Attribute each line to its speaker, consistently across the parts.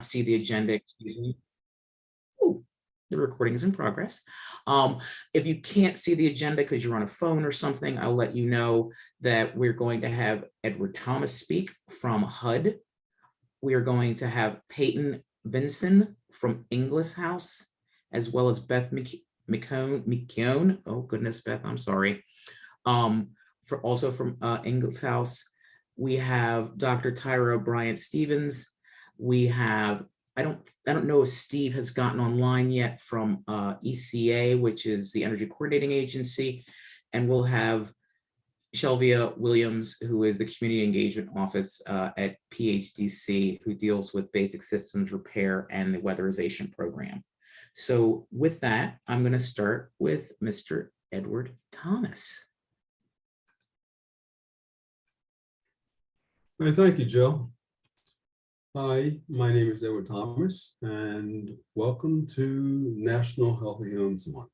Speaker 1: see the agenda, excuse me. Ooh, the recording is in progress. If you can't see the agenda because you're on a phone or something, I'll let you know that we're going to have Edward Thomas speak from HUD. We are going to have Peyton Vinson from Inglis House, as well as Beth McKeown. Oh goodness, Beth, I'm sorry. Also from Inglis House, we have Dr. Tyra Bryant Stevens. We have, I don't know if Steve has gotten online yet from ECA, which is the Energy Coordinating Agency, and we'll have Shelvia Williams, who is the Community Engagement Office at PHDC, who deals with basic systems repair and the weatherization program. So with that, I'm going to start with Mr. Edward Thomas.
Speaker 2: All right, thank you, Jill. Hi, my name is Edward Thomas, and welcome to National Healthy Homes Month.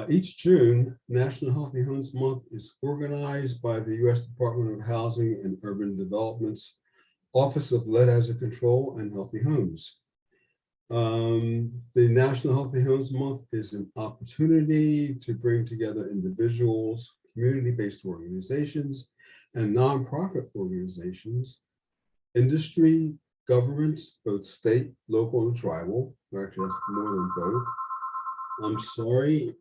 Speaker 2: Each June, National Healthy Homes Month is organized by the U.S. Department of Housing and Urban Development's Office of Lead Hazard Control and Healthy Homes. The National Healthy Homes Month is an opportunity to bring together individuals, community-based organizations, and nonprofit organizations, industry, governments, both state, local, and tribal. Actually, that's more than both. I'm sorry.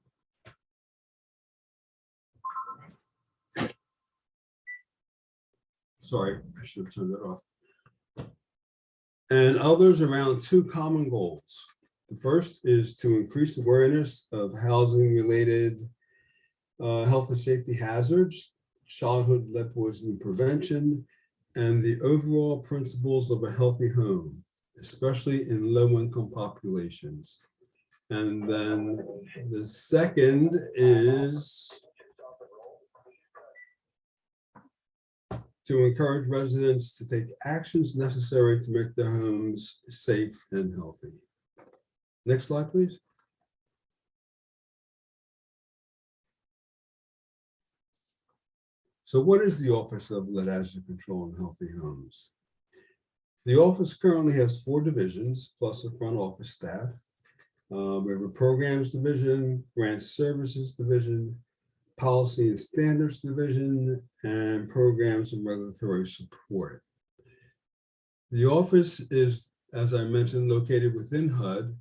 Speaker 2: Sorry, I should have turned that off. And others around two common goals. The first is to increase awareness of housing-related health and safety hazards, childhood lead poisoning prevention, and the overall principles of a healthy home, especially in low-income populations. And then the second is to encourage residents to take actions necessary to make their homes safe and healthy. Next slide, please. So what is the Office of Lead Hazard Control and Healthy Homes? The office currently has 4 divisions, plus a front office staff. We have a programs division, grant services division, policy and standards division, and programs and regulatory support. The office is, as I mentioned, located within HUD,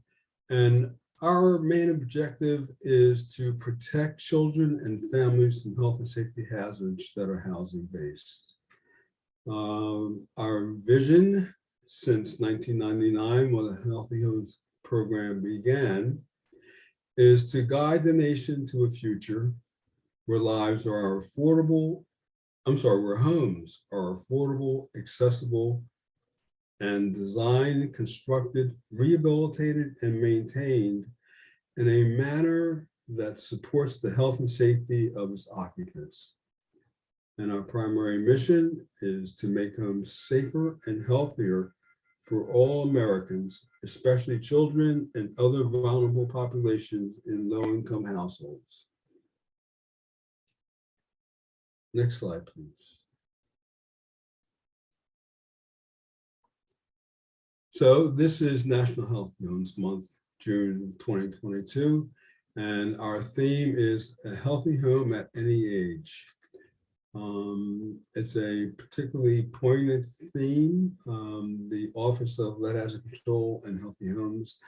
Speaker 2: and our main objective is to protect children and families from health and safety hazards that are housing based. Our vision since 1999, when the Healthy Homes program began, is to guide the nation to a future where homes are affordable, accessible, and designed, constructed, rehabilitated, and maintained in a manner that supports the health and safety of its occupants. And our primary mission is to make homes safer and healthier for all Americans, especially children and other vulnerable populations in low-income households. Next slide, please. So this is National Healthy Homes Month, June 2022, and our theme is a healthy home at any age. It's a particularly poignant theme. The Office of Lead Hazard Control and Healthy Homes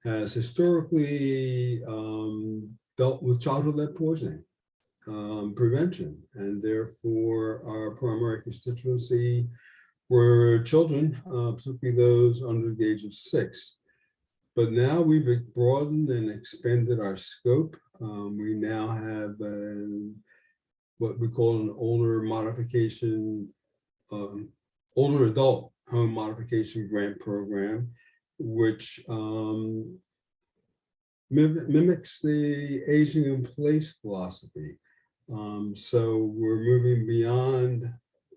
Speaker 2: has historically dealt with childhood lead poisoning prevention, and therefore our primary constituency were children, particularly those under the age of 6. But now we've broadened and expanded our scope. We now have what we call an older adult home modification grant program, which mimics the aging in place philosophy. So we're moving beyond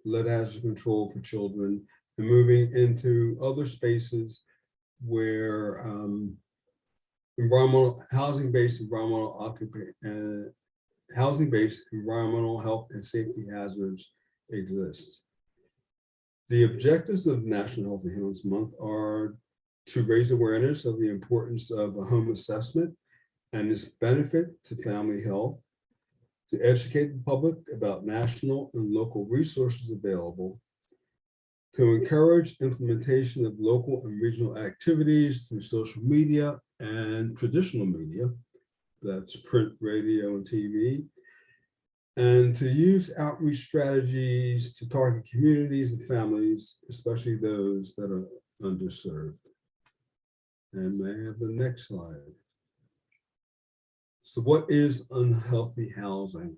Speaker 2: lead hazard control for children and moving into other spaces where housing-based environmental health and safety hazards exist. The objectives of National Healthy Homes Month are to raise awareness of the importance of a home assessment and its benefit to family health, to educate the public about national and local resources available, to encourage implementation of local and regional activities through social media and traditional media, that's print, radio, and TV, and to use outreach strategies to target communities and families, especially those that are underserved. And may I have the next slide? So what is unhealthy housing?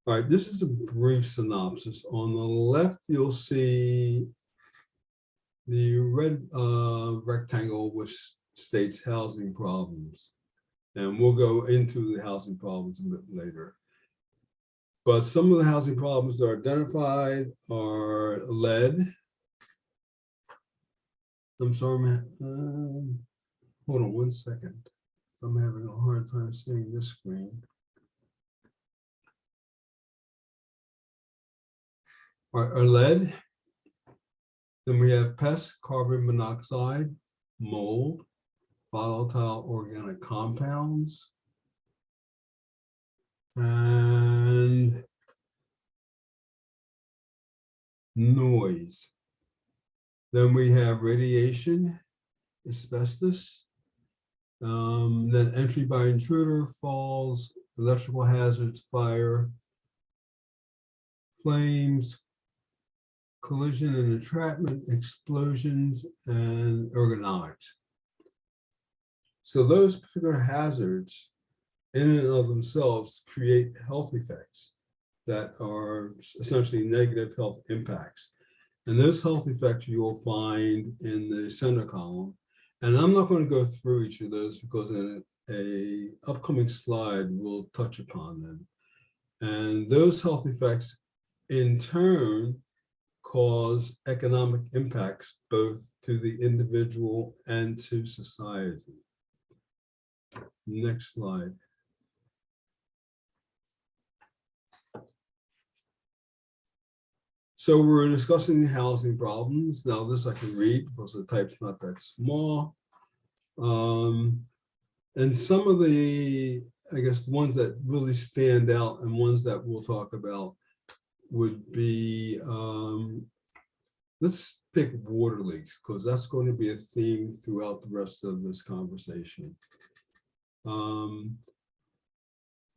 Speaker 2: All right, this is a brief synopsis. On the left, you'll see the red rectangle, which states housing problems. And we'll go into the housing problems a bit later. But some of the housing problems that are identified are lead. I'm sorry, man. Hold on one second. I'm having a hard time seeing this screen. Our lead. Then we have pests, carbon monoxide, mold, volatile organic compounds, and noise. Then we have radiation, asbestos, then entry by intruder, falls, electrical hazards, fire, flames, collision and entrapment, explosions, and ergonomics. So those particular hazards in and of themselves create health effects that are essentially negative health impacts. And those health effects you will find in the center column. And I'm not going to go through each of those because in a upcoming slide, we'll touch upon them. And those health effects in turn cause economic impacts both to the individual and to society. Next slide. So we're discussing the housing problems. Now this I can read because the type's not that small. And some of the, I guess, the ones that really stand out and ones that we'll talk about would be, let's pick water leaks because that's going to be a theme throughout the rest of this conversation.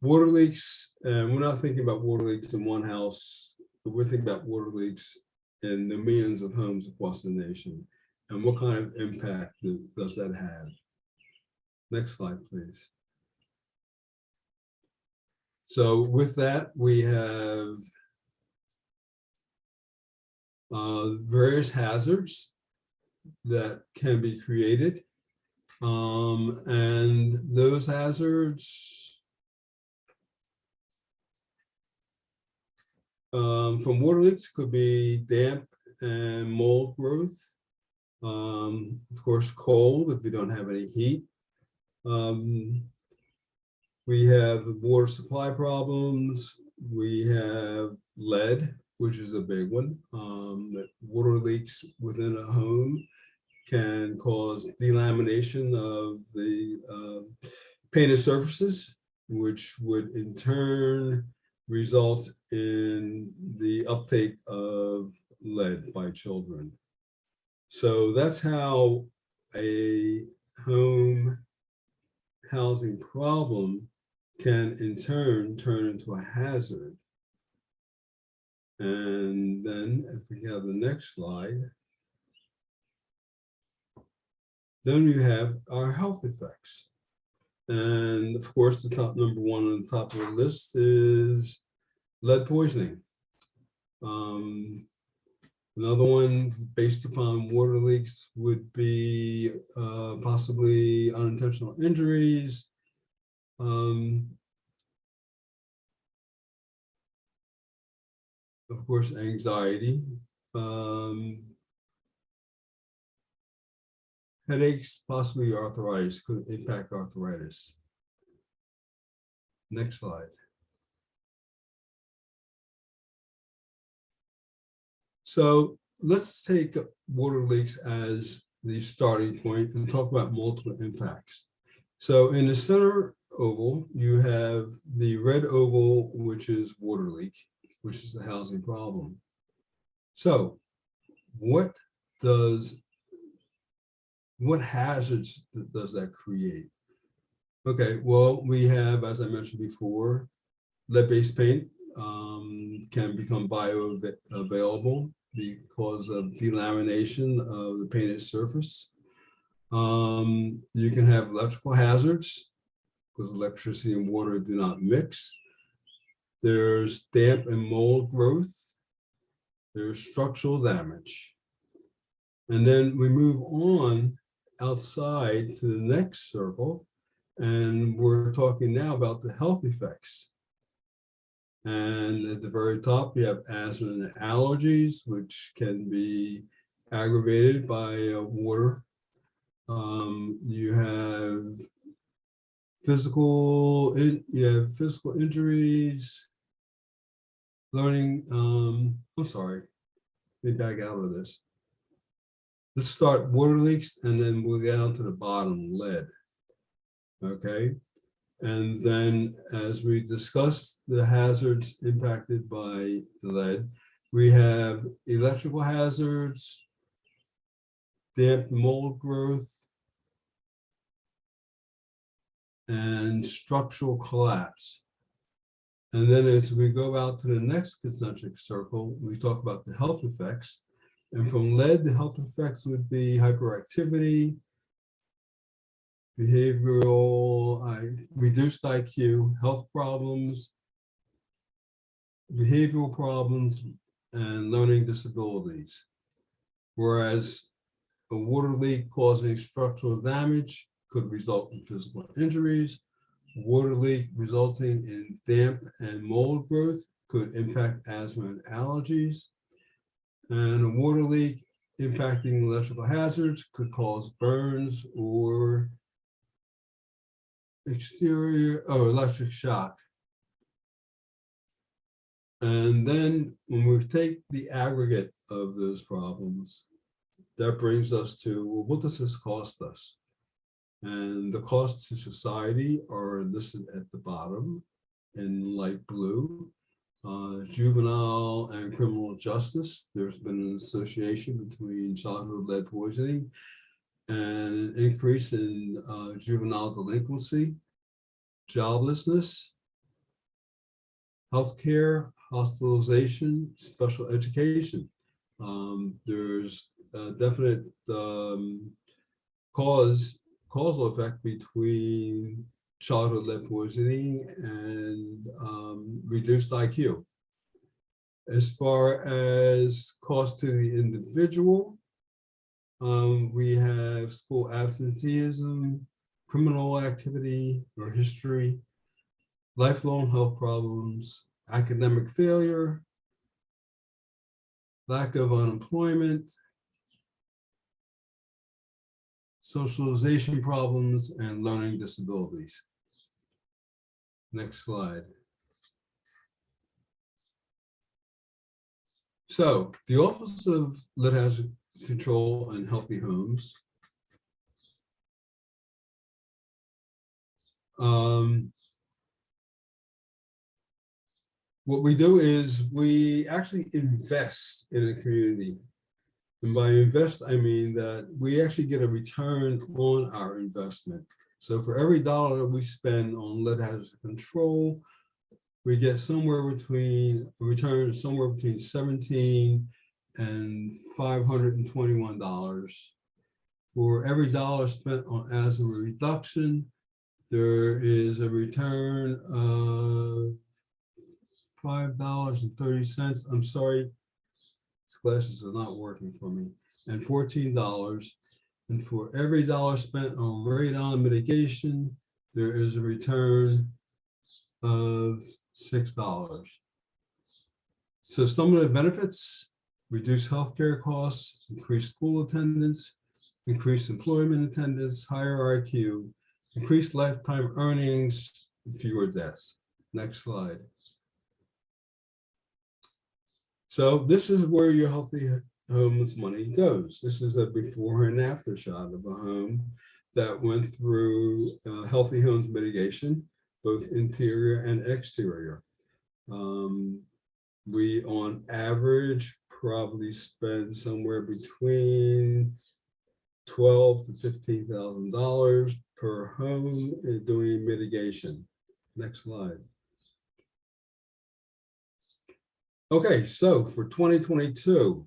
Speaker 2: Water leaks, and we're not thinking about water leaks in one house, but we're thinking about water leaks in the millions of homes across the nation. And what kind of impact does that have? Next slide, please. So with that, we have various hazards that can be created. And those hazards from water leaks could be damp and mold growth. Of course, cold if you don't have any heat. We have water supply problems. We have lead, which is a big one. Water leaks within a home can cause delamination of the painted surfaces, which would in turn result in the uptake of lead by children. So that's how a home housing problem can in turn into a hazard. And then if we have the next slide, then you have our health effects. And of course, the top number one on the top of the list is lead poisoning. Another one based upon water leaks would be possibly unintentional injuries. Of course, anxiety. Headaches, possibly arthritis, could impact arthritis. Next slide. So let's take water leaks as the starting point and talk about multiple impacts. So in the center oval, you have the red oval, which is water leak, which is the housing problem. So what hazards does that create? Okay, well, we have, as I mentioned before, lead-based paint can become bioavailable because of delamination of the painted surface. You can have electrical hazards because electricity and water do not mix. There's damp and mold growth. There's structural damage. And then we move on outside to the next circle, and we're talking now about the health effects. And at the very top, you have asthma and allergies, which can be aggravated by water. You have physical injuries, learning. I'm sorry, let me back out of this. Let's start water leaks, and then we'll get down to the bottom, lead. Okay. And then, as we discussed the hazards impacted by lead, we have electrical hazards, damp mold growth, and structural collapse. And then as we go out to the next concentric circle, we talk about the health effects. And from lead, the health effects would be hyperactivity, behavioral, reduced IQ, health problems, behavioral problems, and learning disabilities. Whereas a water leak causing structural damage could result in physical injuries. Water leak resulting in damp and mold growth could impact asthma and allergies. And a water leak impacting electrical hazards could cause burns or exterior or electric shock. And then when we take the aggregate of those problems, that brings us to, well, what does this cost us? And the costs to society are listed at the bottom in light blue. Juvenile and criminal justice. There's been an association between childhood lead poisoning and an increase in juvenile delinquency, joblessness, healthcare, hospitalization, special education. There's a definite causal effect between childhood lead poisoning and reduced IQ. As far as cost to the individual, we have school absenteeism, criminal activity or history, lifelong health problems, academic failure, lack of unemployment, socialization problems, and learning disabilities. Next slide. So the Office of Lead Hazard Control and Healthy Homes what we do is we actually invest in a community. And by invest, I mean that we actually get a return on our investment. So for every dollar that we spend on lead hazard control, we get a return somewhere between $17 and $521. For every dollar spent on asthma reduction, there is a return of $5.30. I'm sorry, these glasses are not working for me. And $14. And for every dollar spent on radon mitigation, there is a return of $6. So some of the benefits: reduced healthcare costs, increased school attendance, increased employment attendance, higher IQ, increased lifetime earnings, and fewer deaths. Next slide. So this is where your healthy home's money goes. This is a before and after shot of a home that went through Healthy Homes mitigation, both interior and exterior. We, on average, probably spend somewhere between $12,000 to $15,000 per home in doing mitigation. Next slide. Okay, so for 2022,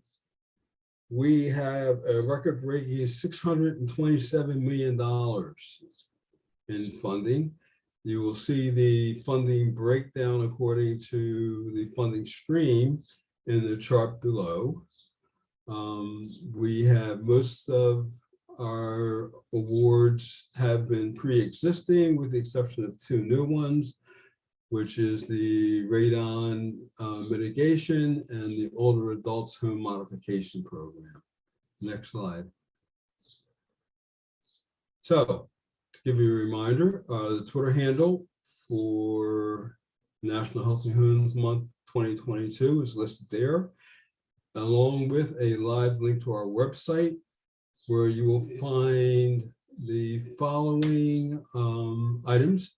Speaker 2: we have a record-breaking $627 million in funding. You will see the funding breakdown according to the funding stream in the chart below. We have most of our awards have been pre-existing with the exception of two new ones, which is the radon mitigation and the older adults home modification program. Next slide. So to give you a reminder, the Twitter handle for National Healthy Homes Month 2022 is listed there, along with a live link to our website, where you will find the following items.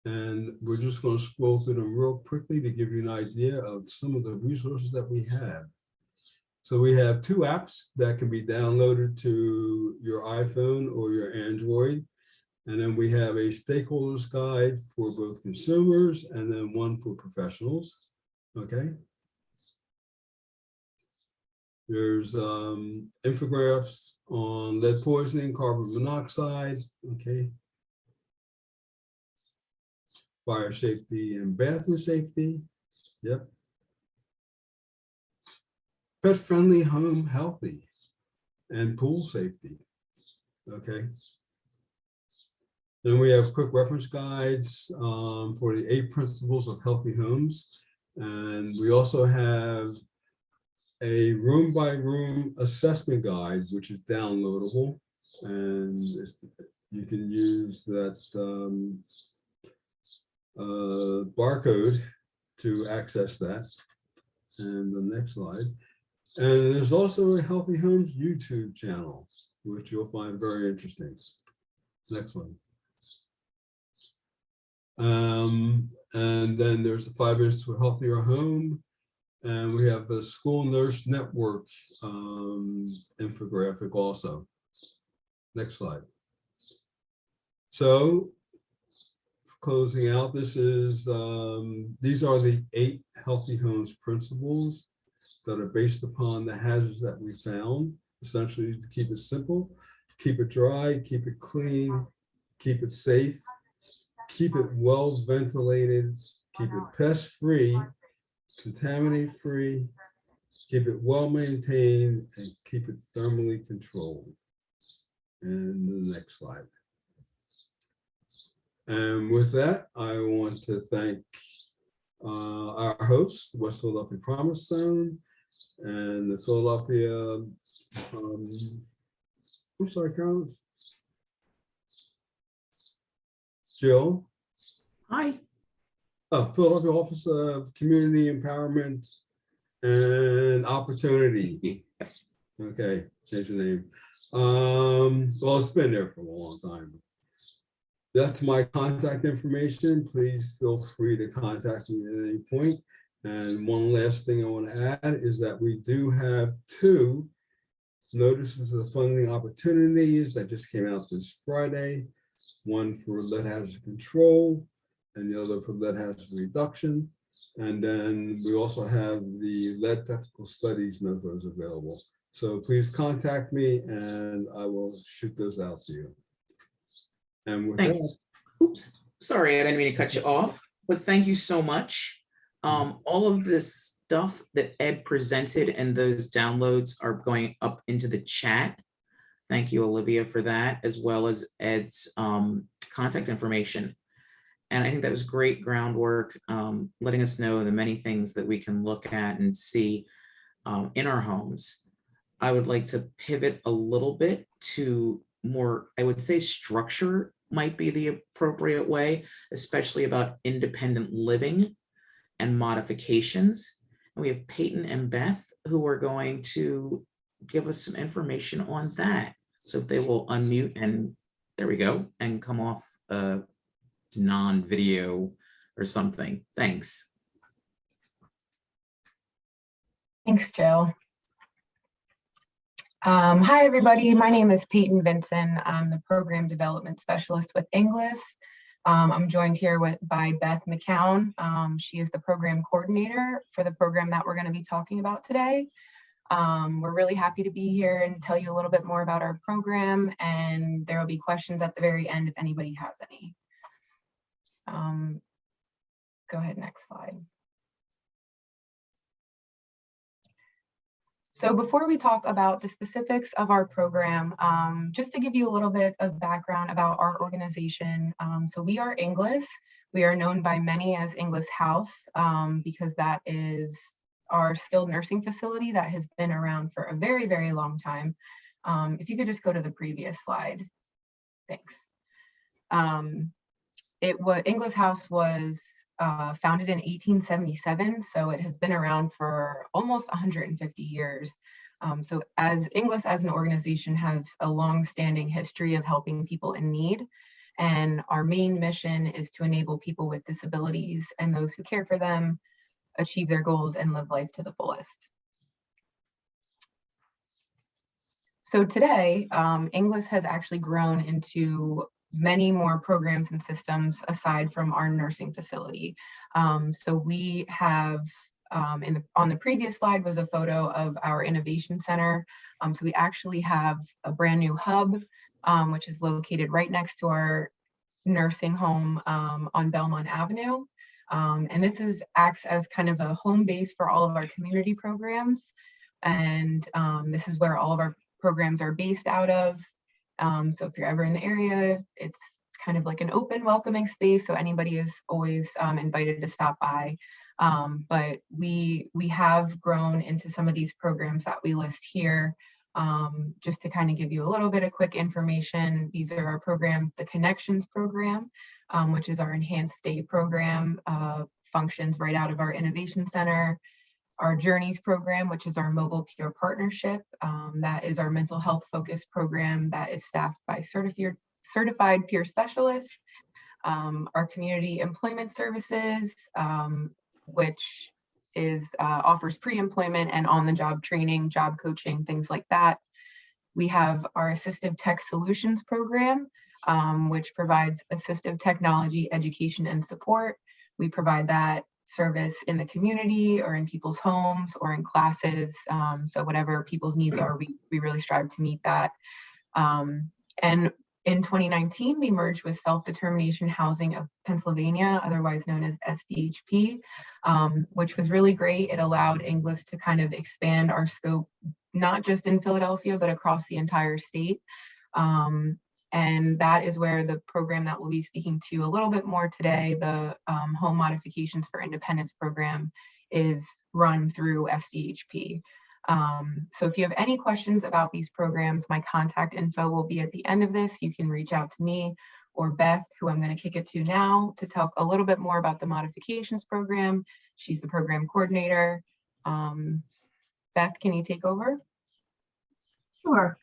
Speaker 2: And we're just going to scroll through them real quickly to give you an idea of some of the resources that we have. So we have two apps that can be downloaded to your iPhone or your Android. And then we have a stakeholders guide for both consumers and then one for professionals. Okay. There's infographics on lead poisoning, carbon monoxide. Okay. Fire safety and bathroom safety. Yep. Pet-friendly home healthy and pool safety. Okay. Then we have quick reference guides for the 8 principles of healthy homes. And we also have a room by room assessment guide, which is downloadable. And you can use that barcode to access that. And the next slide. And there's also a Healthy Homes YouTube channel, which you'll find very interesting. Next one. And then there's the 5 Minutes to a Healthier Home. And we have the School Nurse Network infographic also. Next slide. So closing out, this is these are the 8 Healthy Homes principles that are based upon the hazards that we found. Essentially, to keep it simple, keep it dry, keep it clean, keep it safe, keep it well ventilated, keep it pest free, contaminate free, keep it well maintained, and keep it thermally controlled. And the next slide. And with that, I want to thank our hosts, the West Philadelphia Promise Zone, and the Philadelphia, I'm sorry, Carol. Jill.
Speaker 1: Hi.
Speaker 2: Philadelphia Office of Community Empowerment and Opportunity. Okay, change the name. Well, it's been there for a long time. That's my contact information. Please feel free to contact me at any point. And one last thing I want to add is that we do have 2 notices of funding opportunities that just came out this Friday. One for lead hazard control and the other for lead hazard reduction. And then we also have the lead technical studies NOFOs available. So please contact me and I will shoot those out to you. And with
Speaker 1: Thanks.
Speaker 2: that,
Speaker 1: Oops, sorry, I didn't mean to cut you off, but thank you so much. All of this stuff that Ed presented and those downloads are going up into the chat. Thank you, Olivia, for that, as well as Ed's contact information. And I think that was great groundwork, letting us know the many things that we can look at and see in our homes. I would like to pivot a little bit to more, I would say structure might be the appropriate way, especially about independent living and modifications. And we have Peyton and Beth who are going to give us some information on that. So if they will unmute and there we go, and come off non-video or something. Thanks.
Speaker 3: Thanks, Jill. Hi, everybody. My name is Peyton Vinson. I'm the Program Development Specialist with Inglis. I'm joined here by Beth McCown. She is the Program Coordinator for the program that we're going to be talking about today. We're really happy to be here and tell you a little bit more about our program, and there will be questions at the very end if anybody has any. Go ahead, next slide. So before we talk about the specifics of our program, just to give you a little bit of background about our organization. So we are Inglis. We are known by many as Inglis House because that is our skilled nursing facility that has been around for a very, very long time. If you could just go to the previous slide. Thanks. Inglis House was founded in 1877, so it has been around for almost 150 years. So as Inglis as an organization has a long-standing history of helping people in need, and our main mission is to enable people with disabilities and those who care for them achieve their goals and live life to the fullest. So today, Inglis has actually grown into many more programs and systems aside from our nursing facility. So we have, on the previous slide was a photo of our innovation center. So we actually have a brand new hub, which is located right next to our nursing home on Belmont Avenue. And this acts as kind of a home base for all of our community programs. And this is where all of our programs are based out of. So if you're ever in the area, it's kind of like an open, welcoming space. So anybody is always invited to stop by. But we have grown into some of these programs that we list here. Just to kind of give you a little bit of quick information, these are our programs. The Connections program, which is our enhanced stay program, functions right out of our innovation center. Our Journeys program, which is our mobile peer partnership, that is our mental health focused program that is staffed by certified peer specialists. Our community employment services, which offers pre-employment and on-the-job training, job coaching, things like that. We have our Assistive Tech Solutions program, which provides assistive technology education and support. We provide that service in the community or in people's homes or in classes. So whatever people's needs are, we really strive to meet that. And in 2019, we merged with Self-Determination Housing of Pennsylvania, otherwise known as SDHP, which was really great. It allowed Inglis to kind of expand our scope, not just in Philadelphia, but across the entire state. And that is where the program that we'll be speaking to a little bit more today, the Home Modifications for Independence program, is run through SDHP. So if you have any questions about these programs, my contact info will be at the end of this. You can reach out to me or Beth, who I'm going to kick it to now, to talk a little bit more about the modifications program. She's the program coordinator. Beth, can you take over?
Speaker 4: Sure.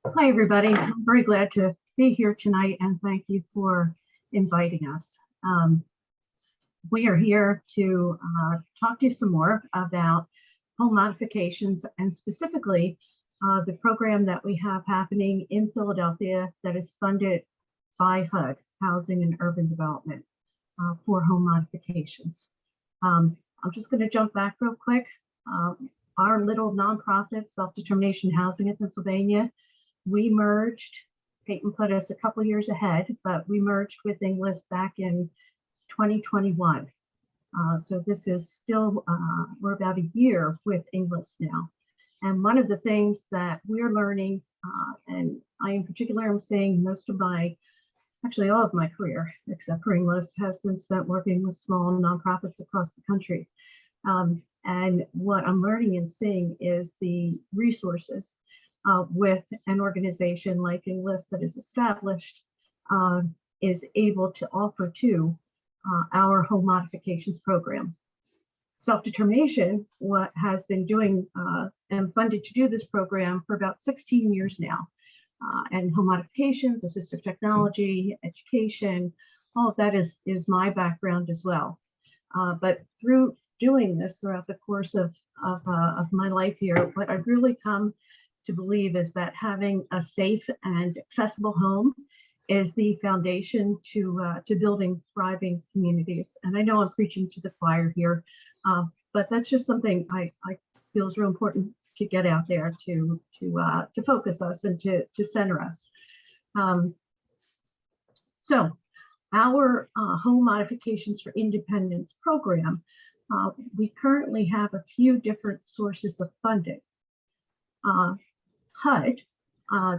Speaker 4: Hi, everybody. I'm very glad to be here tonight, and thank you for inviting us. We are here to talk to you some more about home modifications, and specifically the program that we have happening in Philadelphia that is funded by HUD, Housing and Urban Development, for home modifications. I'm just going to jump back real quick. Our little nonprofit, Self-Determination Housing in Pennsylvania, we merged, Peyton put us a couple years ahead, but we merged with Inglis back in 2021. So this is still, we're about a year with Inglis now. And one of the things that we're learning, and I in particular am saying most of actually all of my career, except for Inglis, has been spent working with small nonprofits across the country. And what I'm learning and seeing is the resources with an organization like Inglis that is established, is able to offer to our home modifications program. Self-Determination has been doing and funded to do this program for about 16 years now. And home modifications, assistive technology, education, all of that is my background as well. But through doing this throughout the course of my life here, what I've really come to believe is that having a safe and accessible home is the foundation to building thriving communities. And I know I'm preaching to the choir here, but that's just something I feel is real important to get out there to focus us and to center us. So our Home Modifications for Independence program, we currently have a few different sources of funding. HUD,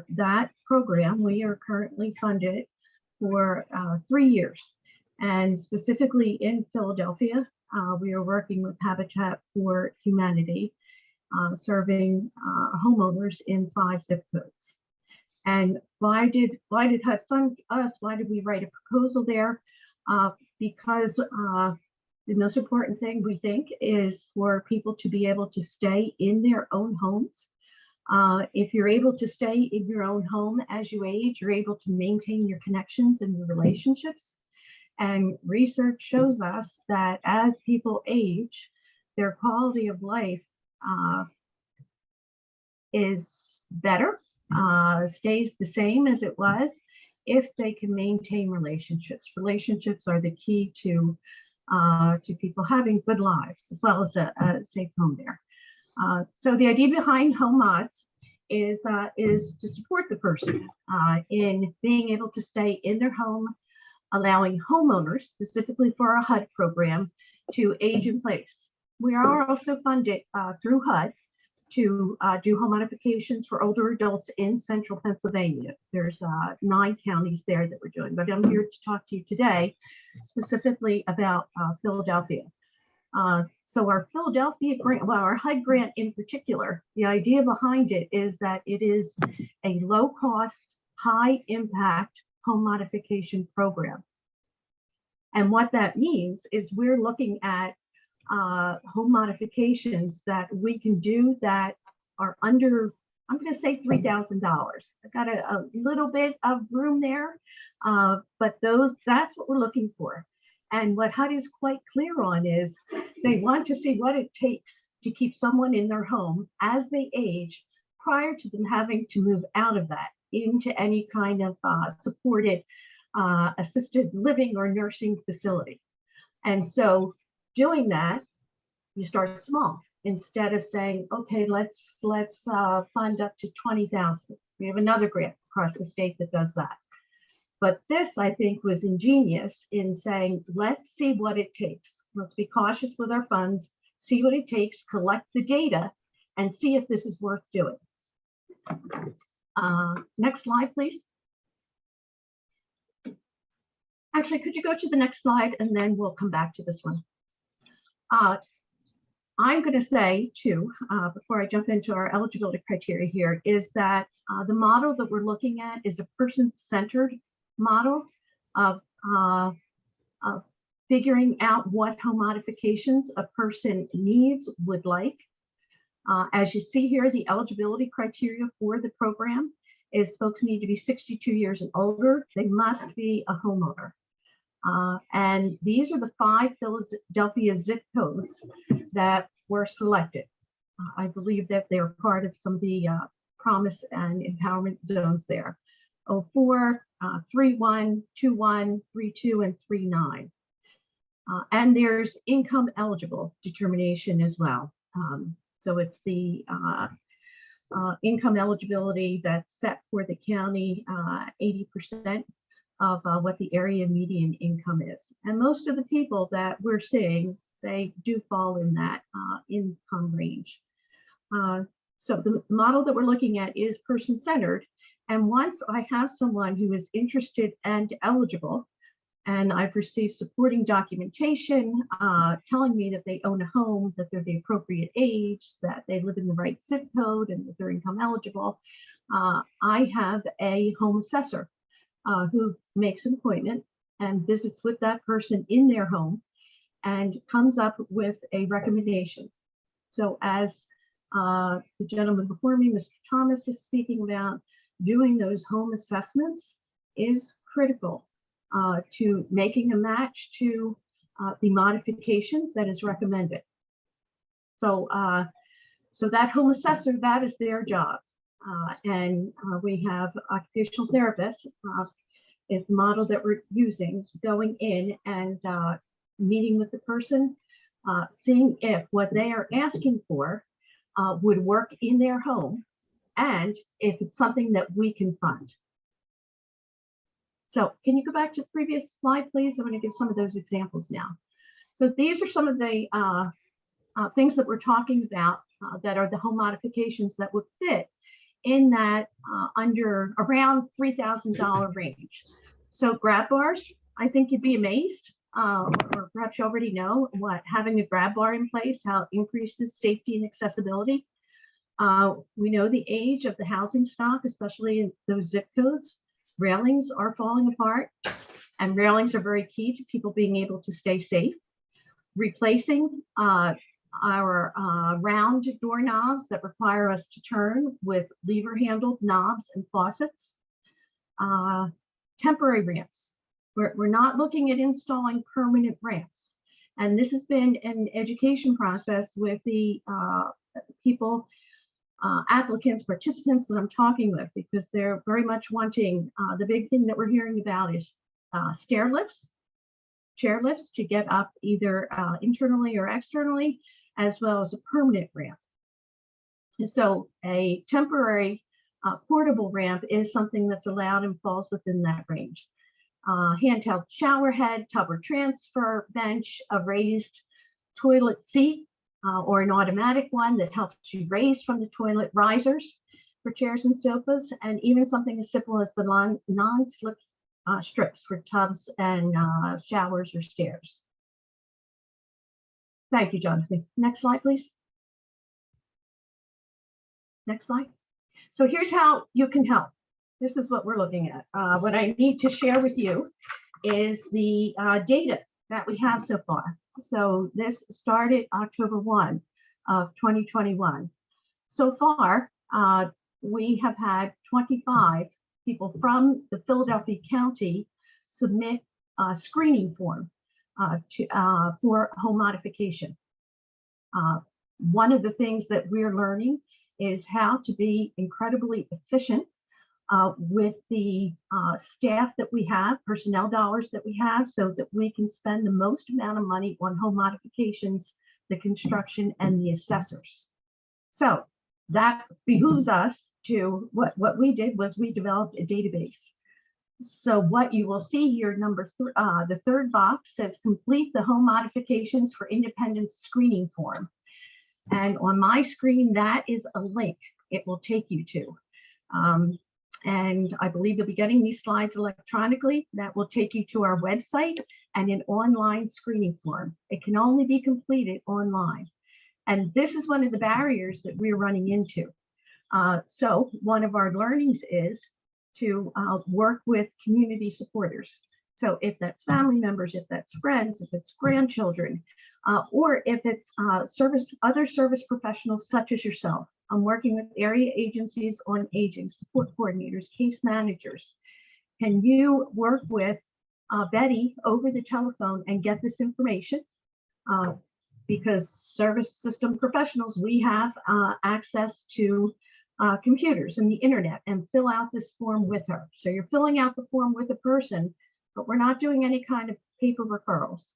Speaker 4: that program, we are currently funded for 3 years. And specifically in Philadelphia, we are working with Habitat for Humanity, serving homeowners in 5 zip codes. And why did HUD fund us? Why did we write a proposal there? Because the most important thing we think is for people to be able to stay in their own homes. If you're able to stay in your own home as you age, you're able to maintain your connections and your relationships. And research shows us that as people age, their quality of life is better, stays the same as it was if they can maintain relationships. Relationships are the key to people having good lives, as well as a safe home there. So the idea behind Home Mods is to support the person in being able to stay in their home, allowing homeowners, specifically for our HUD program, to age in place. We are also funded through HUD to do home modifications for older adults in central Pennsylvania. There's 9 counties there that we're doing, but I'm here to talk to you today specifically about Philadelphia. So our Philadelphia grant, well, our HUD grant in particular, the idea behind it is that it is a low cost, high impact home modification program. And what that means is we're looking at home modifications that we can do that are under, I'm going to say $3,000. I've got a little bit of room there, but that's what we're looking for. And what HUD is quite clear on is they want to see what it takes to keep someone in their home as they age prior to them having to move out of that into any kind of supported assisted living or nursing facility. And so doing that, you start small. Instead of saying, okay, let's fund up to 20,000. We have another grant across the state that does that. But this, I think, was ingenious in saying, let's see what it takes. Let's be cautious with our funds, see what it takes, collect the data, and see if this is worth doing. Next slide, please. Actually, could you go to the next slide, and then we'll come back to this one. I'm going to say, too, before I jump into our eligibility criteria here, is that the model that we're looking at is a person-centered model of figuring out what home modifications a person needs, would like. As you see here, the eligibility criteria for the program is folks need to be 62 years and older. They must be a homeowner. And these are the 5 Philadelphia zip codes that were selected. I believe that they're part of some of the promise and empowerment zones there. 04, 31, 21, 32, and 39. And there's income eligible determination as well. So it's the income eligibility that's set for the county, 80% of what the area median income is. And most of the people that we're seeing, they do fall in that income range. So the model that we're looking at is person-centered. And once I have someone who is interested and eligible, and I've received supporting documentation telling me that they own a home, that they're the appropriate age, that they live in the right zip code, and that they're income eligible, I have a home assessor who makes an appointment and visits with that person in their home and comes up with a recommendation. So as the gentleman before me, Mr. Thomas, was speaking about, doing those home assessments is critical to making a match to the modification that is recommended. So, so that home assessor, that is their job. And we have occupational therapists is the model that we're using, going in and meeting with the person, seeing if what they are asking for would work in their home, and if it's something that we can fund. So can you go back to the previous slide, please? I'm going to give some of those examples now. So these are some of the things that we're talking about that are the home modifications that would fit in that under around $3,000 range. So grab bars, I think you'd be amazed, or perhaps you already know what having a grab bar in place, how it increases safety and accessibility. We know the age of the housing stock, especially in those zip codes. Railings are falling apart, and railings are very key to people being able to stay safe. Replacing our round doorknobs that require us to turn with lever handled knobs and faucets. Temporary ramps. We're not looking at installing permanent ramps. And this has been an education process with the people, applicants, participants that I'm talking with, because they're very much wanting, the big thing that we're hearing about is stair lifts, chair lifts to get up either internally or externally, as well as a permanent ramp. And so a temporary portable ramp is something that's allowed and falls within that range. Handheld shower head, tub or transfer bench, a raised toilet seat, or an automatic one that helps you raise from the toilet, risers for chairs and sofas, and even something as simple as the non-slip strips for tubs and showers or stairs. Thank you, Jonathan. Next slide, please. Next slide. So here's how you can help. This is what we're looking at. What I need to share with you is the data that we have so far. So this started October 1 of 2021. So far, we have had 25 people from the Philadelphia County submit a screening form for home modification. One of the things that we're learning is how to be incredibly efficient with the staff that we have, personnel dollars that we have, so that we can spend the most amount of money on home modifications, the construction, and the assessors. So that behooves us to, what we did was we developed a database. So what you will see here, the third box says complete the home modifications for independence screening form. And on my screen, that is a link it will take you to. And I believe you'll be getting these slides electronically. That will take you to our website and an online screening form. It can only be completed online. And this is one of the barriers that we're running into. So one of our learnings is to work with community supporters. So if that's family members, if that's friends, if it's grandchildren, or if it's other service professionals such as yourself. I'm working with area agencies on aging, support coordinators, case managers. Can you work with Betty over the telephone and get this information? Because service system professionals, we have access to computers and the internet, and fill out this form with her. So you're filling out the form with a person, but we're not doing any kind of paper referrals.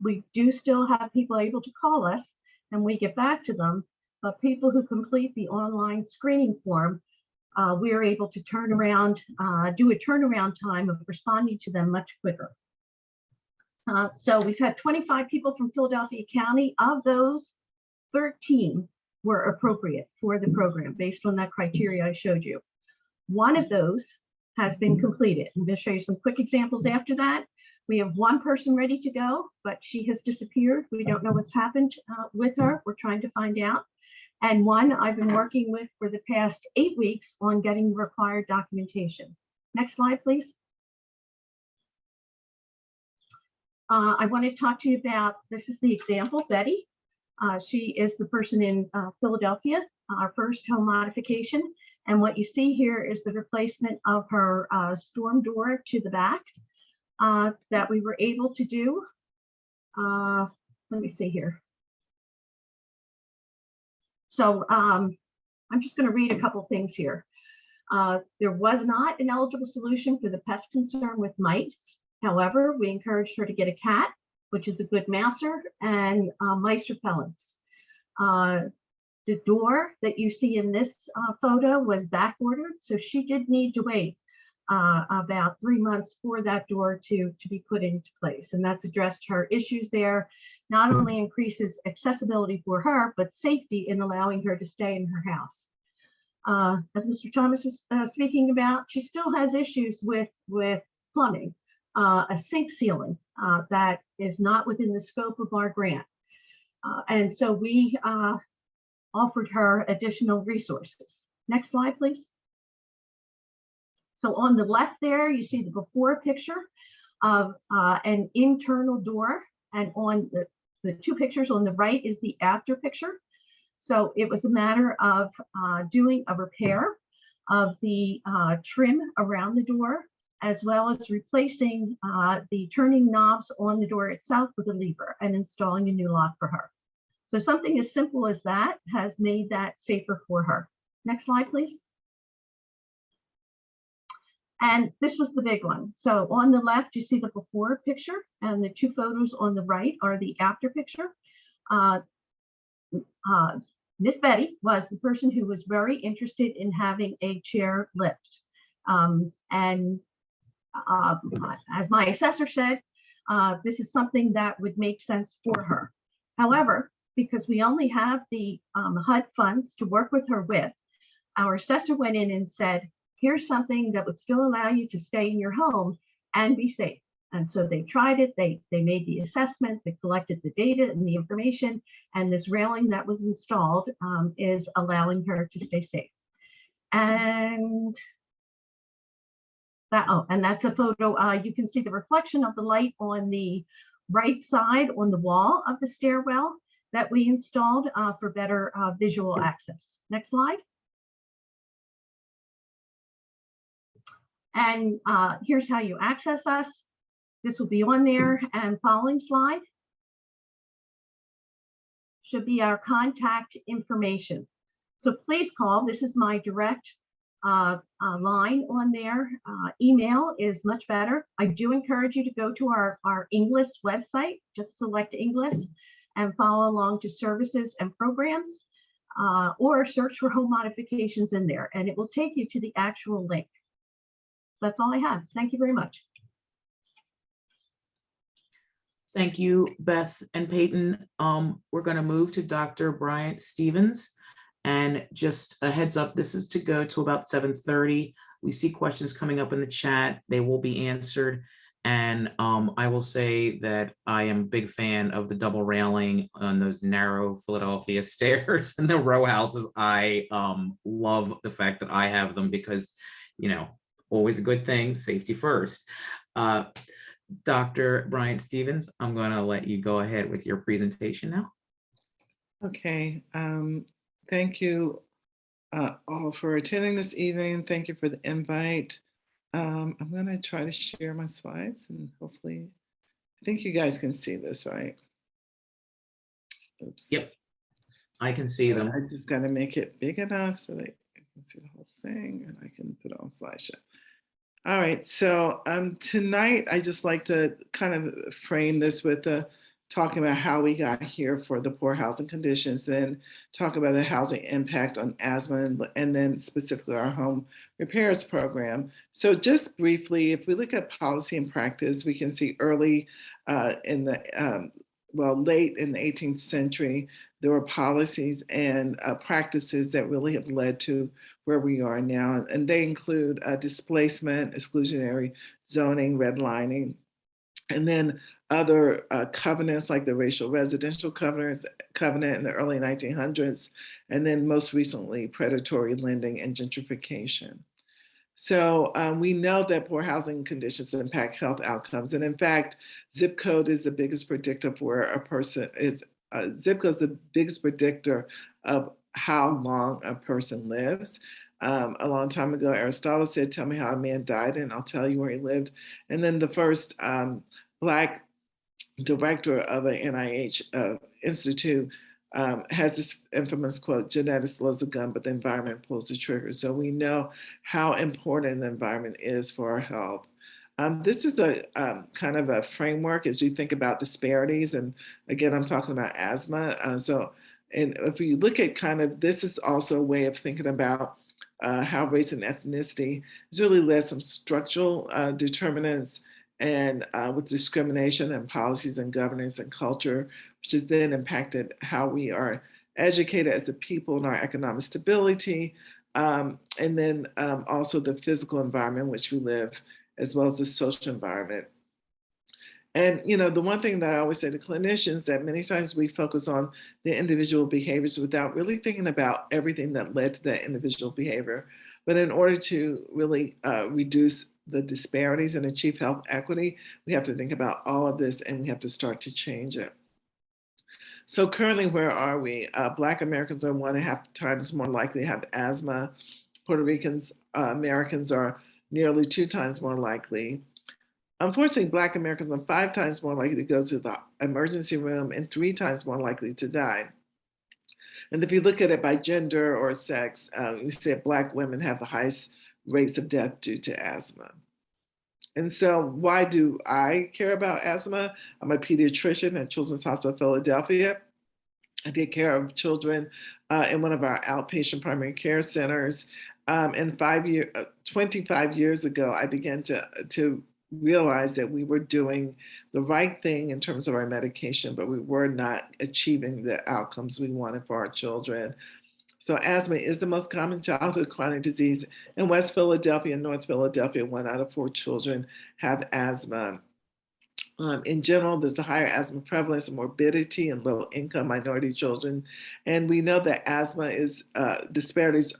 Speaker 4: We do still have people able to call us and we get back to them, but people who complete the online screening form, we are able to turn around, do a turnaround time of responding to them much quicker. So we've had 25 people from Philadelphia County. Of those, 13 were appropriate for the program based on that criteria I showed you. One of those has been completed. I'm going to show you some quick examples after that. We have one person ready to go, but she has disappeared. We don't know what's happened with her. We're trying to find out. And one I've been working with for the past 8 weeks on getting required documentation. Next slide, please. I want to talk to you about, this is the example, Betty. She is the person in Philadelphia, our first home modification. And what you see here is the replacement of her storm door to the back that we were able to do. Let me see here. So I'm just going to read a couple things here. There was not an eligible solution for the pest concern with mice. However, we encouraged her to get a cat, which is a good mouser, and mice repellents. The door that you see in this photo was back ordered, so she did need to wait about 3 months for that door to be put into place. And that's addressed her issues there, not only increases accessibility for her, but safety in allowing her to stay in her house. As Mr. Thomas was speaking about, she still has issues with plumbing, a sink ceiling that is not within the scope of our grant. And so we offered her additional resources. Next slide, please. So on the left there, you see the before picture of an internal door, and on the two pictures on the right is the after picture. So it was a matter of doing a repair of the trim around the door, as well as replacing the turning knobs on the door itself with a lever and installing a new lock for her. So something as simple as that has made that safer for her. Next slide, please. And this was the big one. So on the left, you see the before picture, and the two photos on the right are the after picture. Miss Betty was the person who was very interested in having a chair lift. As my assessor said, this is something that would make sense for her. However, because we only have the HUD funds to work with her with, our assessor went in and said, here's something that would still allow you to stay in your home and be safe. And so they tried it, they made the assessment, they collected the data and the information, and this railing that was installed is allowing her to stay safe. And that's a photo. You can see the reflection of the light on the right side on the wall of the stairwell that we installed for better visual access. Next slide. And here's how you access us. This will be on there, and following slide should be our contact information. So please call. This is my direct line on there. Email is much better. I do encourage you to go to our English website, just select English and follow along to services and programs, or search for home modifications in there, and it will take you to the actual link. That's all I have. Thank you very much.
Speaker 1: Thank you, Beth and Peyton. We're going to move to Dr. Bryant Stevens. And just a heads up, this is to go to about 7:30. We see questions coming up in the chat. They will be answered. And I will say that I am a big fan of the double railing on those narrow Philadelphia stairs and the row houses. I love the fact that I have them because, you know, always a good thing, safety first. Dr. Bryant Stevens, I'm going to let you go ahead with your presentation now.
Speaker 5: Okay, thank you all for attending this evening. Thank you for the invite. I'm going to try to share my slides and hopefully, I think you guys can see this, right? Oops.
Speaker 1: Yep, I can see them.
Speaker 5: I just got to make it big enough so that you can see the whole thing and I can put it on slideshow. All right, so tonight I just like to kind of frame this with talking about how we got here for the poor housing conditions, then talk about the housing impact on asthma, and then specifically our home repairs program. So just briefly, if we look at policy and practice, we can see early in the, late in the 18th century, there were policies and practices that really have led to where we are now. And they include displacement, exclusionary zoning, redlining, and then other covenants like the racial residential covenant in the early 1900s, and then most recently predatory lending and gentrification. So we know that poor housing conditions impact health outcomes. And in fact, zip code is the biggest predictor of where a person is. Zip code is the biggest predictor of how long a person lives. A long time ago, Aristotle said, "Tell me how a man died, and I'll tell you where he lived." And then the first Black director of an NIH institute has this infamous quote, "Genetics loads the gun, but the environment pulls the trigger." So we know how important the environment is for our health. This is a kind of a framework as you think about disparities. And again, I'm talking about asthma. And if you look at kind of, this is also a way of thinking about how race and ethnicity has really led some structural determinants and with discrimination and policies and governance and culture, which has then impacted how we are educated as a people and our economic stability, and then also the physical environment in which we live, as well as the social environment. And the one thing that I always say to clinicians that many times we focus on the individual behaviors without really thinking about everything that led to that individual behavior. But in order to really reduce the disparities and achieve health equity, we have to think about all of this and we have to start to change it. So currently, where are we? Black Americans are 1.5 times more likely to have asthma. Puerto Ricans, Americans are nearly 2 times more likely. Unfortunately, Black Americans are 5 times more likely to go to the emergency room and 3 times more likely to die. And if you look at it by gender or sex, you see that Black women have the highest rates of death due to asthma. And so why do I care about asthma? I'm a pediatrician at Children's Hospital Philadelphia. I take care of children in one of our outpatient primary care centers. And 25 years ago, I began to realize that we were doing the right thing in terms of our medication, but we were not achieving the outcomes we wanted for our children. So asthma is the most common childhood chronic disease in West Philadelphia and North Philadelphia. 1 out of 4 children have asthma. In general, there's a higher asthma prevalence and morbidity in low-income minority children. And we know that asthma disparities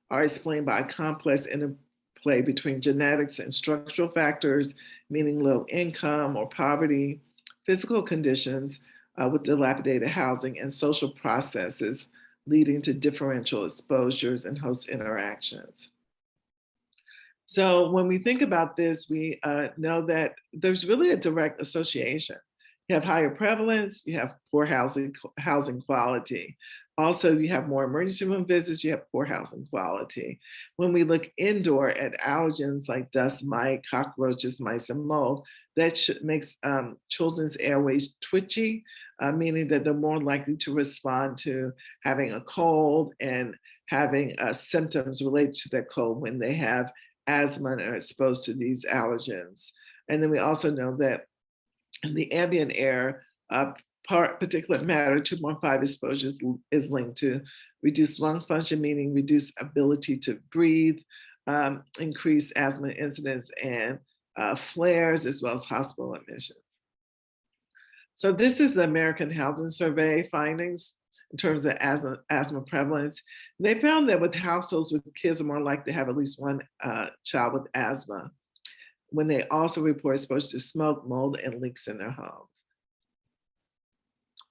Speaker 5: are explained by a complex interplay between genetics and structural factors, meaning low income or poverty, physical conditions with dilapidated housing, and social processes leading to differential exposures and host interactions. So when we think about this, we know that there's really a direct association. You have higher prevalence, you have poor housing quality. Also, you have more emergency room visits, you have poor housing quality. When we look indoor at allergens like dust, mite, cockroaches, mice, and mold, that makes children's airways twitchy, meaning that they're more likely to respond to having a cold and having symptoms related to their cold when they have asthma and are exposed to these allergens. And then we also know that in the ambient air, particulate matter 2.5 exposure is linked to reduced lung function, meaning reduced ability to breathe, increased asthma incidence and flares, as well as hospital admissions. So this is the American Housing Survey findings in terms of asthma prevalence. They found that with households with kids are more likely to have at least 1 child with asthma, when they also report exposure to smoke, mold, and leaks in their homes.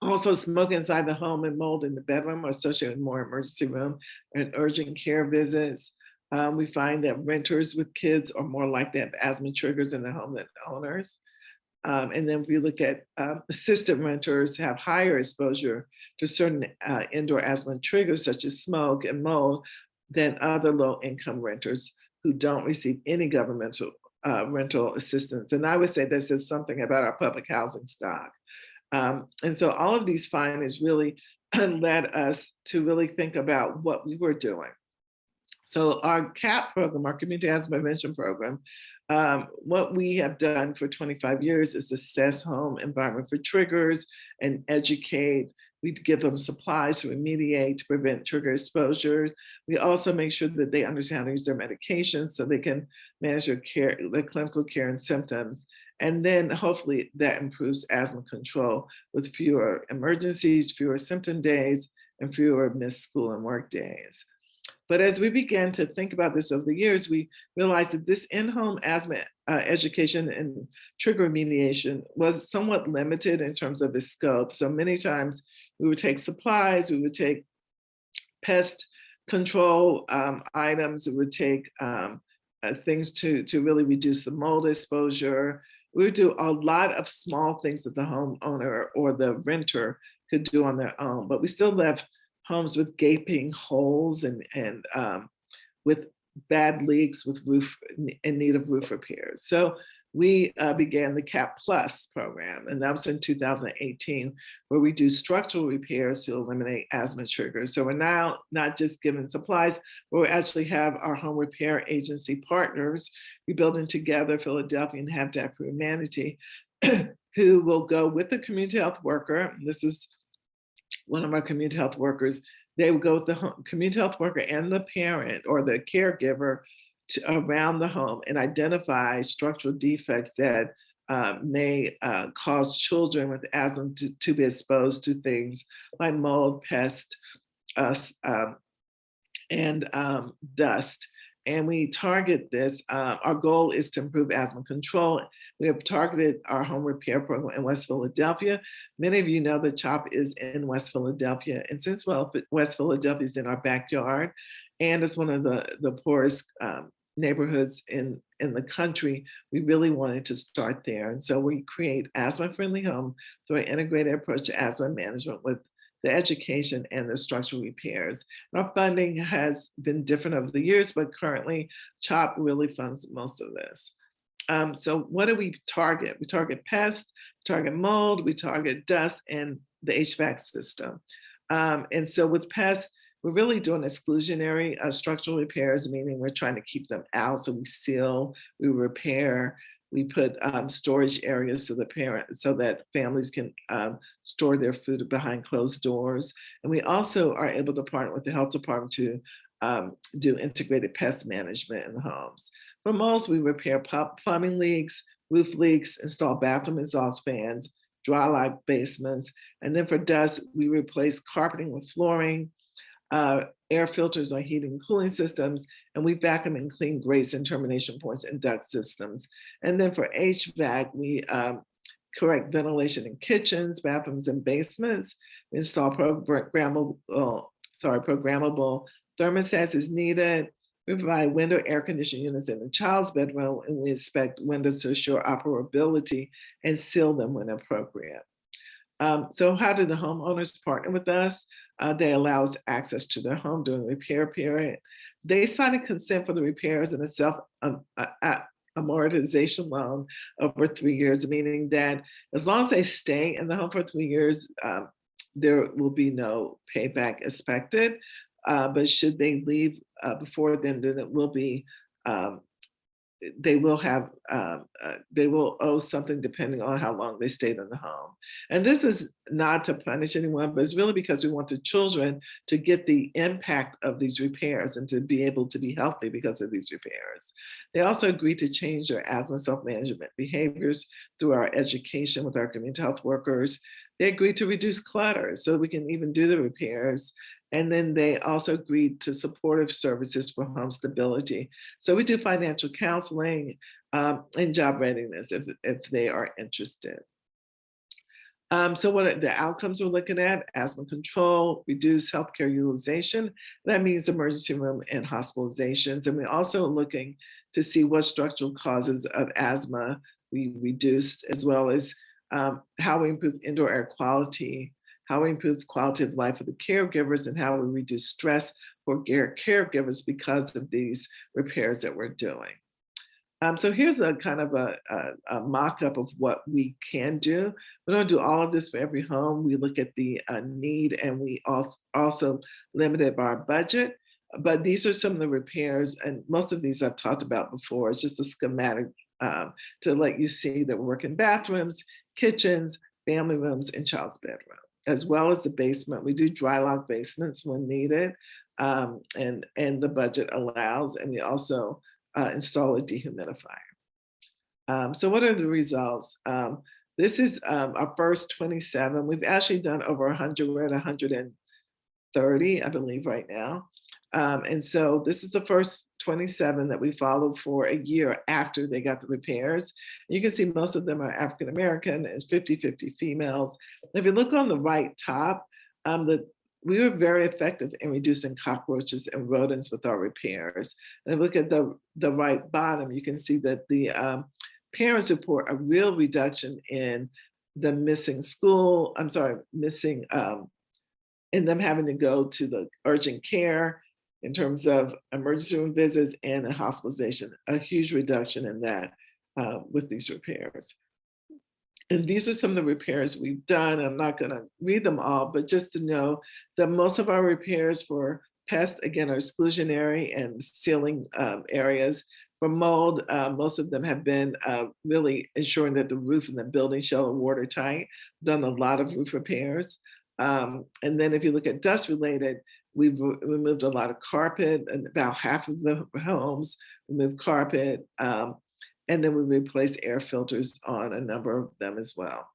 Speaker 5: Also, smoke inside the home and mold in the bedroom are associated with more emergency room and urgent care visits. We find that renters with kids are more likely to have asthma triggers in the home than owners. And then if you look at assisted renters have higher exposure to certain indoor asthma triggers such as smoke and mold than other low-income renters who don't receive any governmental rental assistance. And I would say this is something about our public housing stock. And so all of these findings really led us to really think about what we were doing. So our CAPP program, our Community Asthma Prevention Program, what we have done for 25 years is assess home environment for triggers and educate. We give them supplies to remediate, to prevent trigger exposure. We also make sure that they understand how to use their medications so they can manage their clinical care and symptoms. And then hopefully that improves asthma control with fewer emergencies, fewer symptom days, and fewer missed school and work days. But as we began to think about this over the years, we realized that this in-home asthma education and trigger remediation was somewhat limited in terms of its scope. So many times we would take supplies, we would take pest control items, we would take things to really reduce the mold exposure. We would do a lot of small things that the homeowner or the renter could do on their own, but we still left homes with gaping holes and with bad leaks, with roof in need of roof repairs. So we began the CAPP Plus program, and that was in 2018, where we do structural repairs to eliminate asthma triggers. So we're now not just giving supplies, but we actually have our home repair agency partners, Rebuilding Together, Philadelphia, and Habitat for Humanity, who will go with the community health worker. This is one of our community health workers. They would go with the community health worker and the parent or the caregiver around the home and identify structural defects that may cause children with asthma to be exposed to things like mold, pest, and dust. And we target this. Our goal is to improve asthma control. We have targeted our home repair program in West Philadelphia. Many of you know that CHOP is in West Philadelphia. And since West Philadelphia is in our backyard, and it's one of the poorest neighborhoods in the country, we really wanted to start there. And so we create asthma-friendly home through an integrated approach to asthma management with the education and the structural repairs. And our funding has been different over the years, but currently CHOP really funds most of this. So what do we target? We target pests, target mold, we target dust, and the HVAC system. And so with pests, we're really doing exclusionary structural repairs, meaning we're trying to keep them out. So we seal, we repair, we put storage areas so that families can store their food behind closed doors. And we also are able to partner with the health department to do integrated pest management in the homes. For most, we repair plumbing leaks, roof leaks, install bathroom exhaust fans, dry lock basements. And then for dust, we replace carpeting with flooring, air filters on heating and cooling systems, and we vacuum and clean grates and termination points and duct systems. And then for HVAC, we correct ventilation in kitchens, bathrooms, and basements. We install programmable thermostats as needed. We provide window air conditioning units in the child's bedroom, and we inspect windows to assure operability and seal them when appropriate. So how do the homeowners partner with us? They allow us access to their home during the repair period. They sign a consent for the repairs and a self-amortization loan over 3 years, meaning that as long as they stay in the home for 3 years, there will be no payback expected. But should they leave before then it will be, they will owe something depending on how long they stayed in the home. And this is not to punish anyone, but it's really because we want the children to get the impact of these repairs and to be able to be healthy because of these repairs. They also agreed to change their asthma self-management behaviors through our education with our community health workers. They agreed to reduce clutter so we can even do the repairs. And then they also agreed to supportive services for home stability. So we do financial counseling and job readiness if they are interested. So what are the outcomes we're looking at? Asthma control, reduce healthcare utilization. That means emergency room and hospitalizations. And we're also looking to see what structural causes of asthma we reduced, as well as how we improve indoor air quality, how we improve quality of life for the caregivers, and how we reduce stress for caregivers because of these repairs that we're doing. So here's a kind of a mock-up of what we can do. We don't do all of this for every home. We look at the need, and we also limited by our budget. But these are some of the repairs, and most of these I've talked about before. It's just a schematic to let you see that we're working bathrooms, kitchens, family rooms, and child's bedroom, as well as the basement. We do dry lock basements when needed, and the budget allows, and we also install a dehumidifier. So what are the results? This is our first 27. We've actually done over 100. We're at 130, I believe, right now. And so this is the first 27 that we followed for a year after they got the repairs. You can see most of them are African American, and 50-50 females. If you look on the right top, we were very effective in reducing cockroaches and rodents with our repairs. And look at the right bottom, you can see that the parents report a real reduction in the missing in them having to go to the urgent care in terms of emergency room visits and a hospitalization, a huge reduction in that with these repairs. And these are some of the repairs we've done. I'm not going to read them all, but just to know that most of our repairs for pests, again, are exclusionary and sealing areas. For mold, most of them have been really ensuring that the roof and the building shell are watertight. Done a lot of roof repairs. And then if you look at dust related, we've removed a lot of carpet, and about half of the homes removed carpet. And then we replaced air filters on a number of them as well.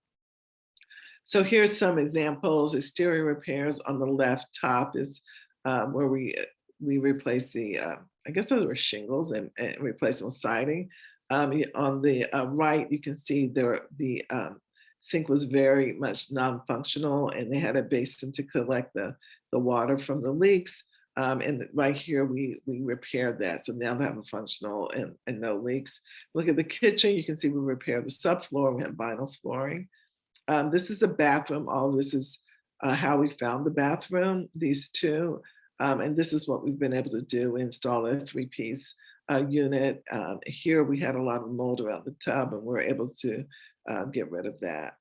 Speaker 5: So here's some examples. Exterior repairs on the left top is where we replaced the, I guess those were shingles, and replaced them with siding. On the right, you can see the sink was very much non-functional, and they had a basin to collect the water from the leaks. And right here, we repaired that. So now they have a functional and no leaks. Look at the kitchen. You can see we repaired the subfloor. We have vinyl flooring. This is the bathroom. All this is how we found the bathroom, these two. And this is what we've been able to do, install a 3-piece unit. Here we had a lot of mold around the tub, and we're able to get rid of that.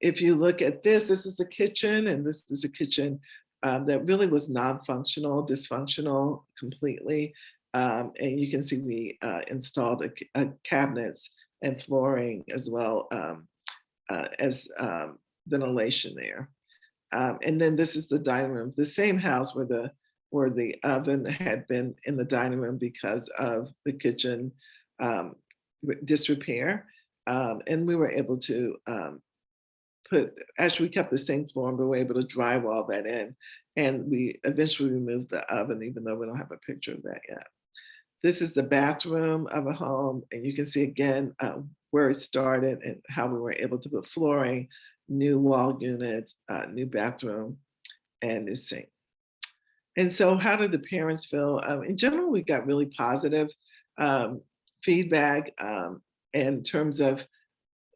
Speaker 5: If you look at this is the kitchen, and this is a kitchen that really was non-functional, dysfunctional completely. And you can see we installed a cabinets and flooring as well as ventilation there. And then this is the dining room, the same house where the oven had been in the dining room because of the kitchen disrepair. And we were able to actually we kept the same floor, and we were able to drywall that in. And we eventually removed the oven, even though we don't have a picture of that yet. This is the bathroom of a home, and you can see again where it started and how we were able to put flooring, new wall units, new bathroom, and new sink. And so how did the parents feel? In general, we got really positive feedback in terms of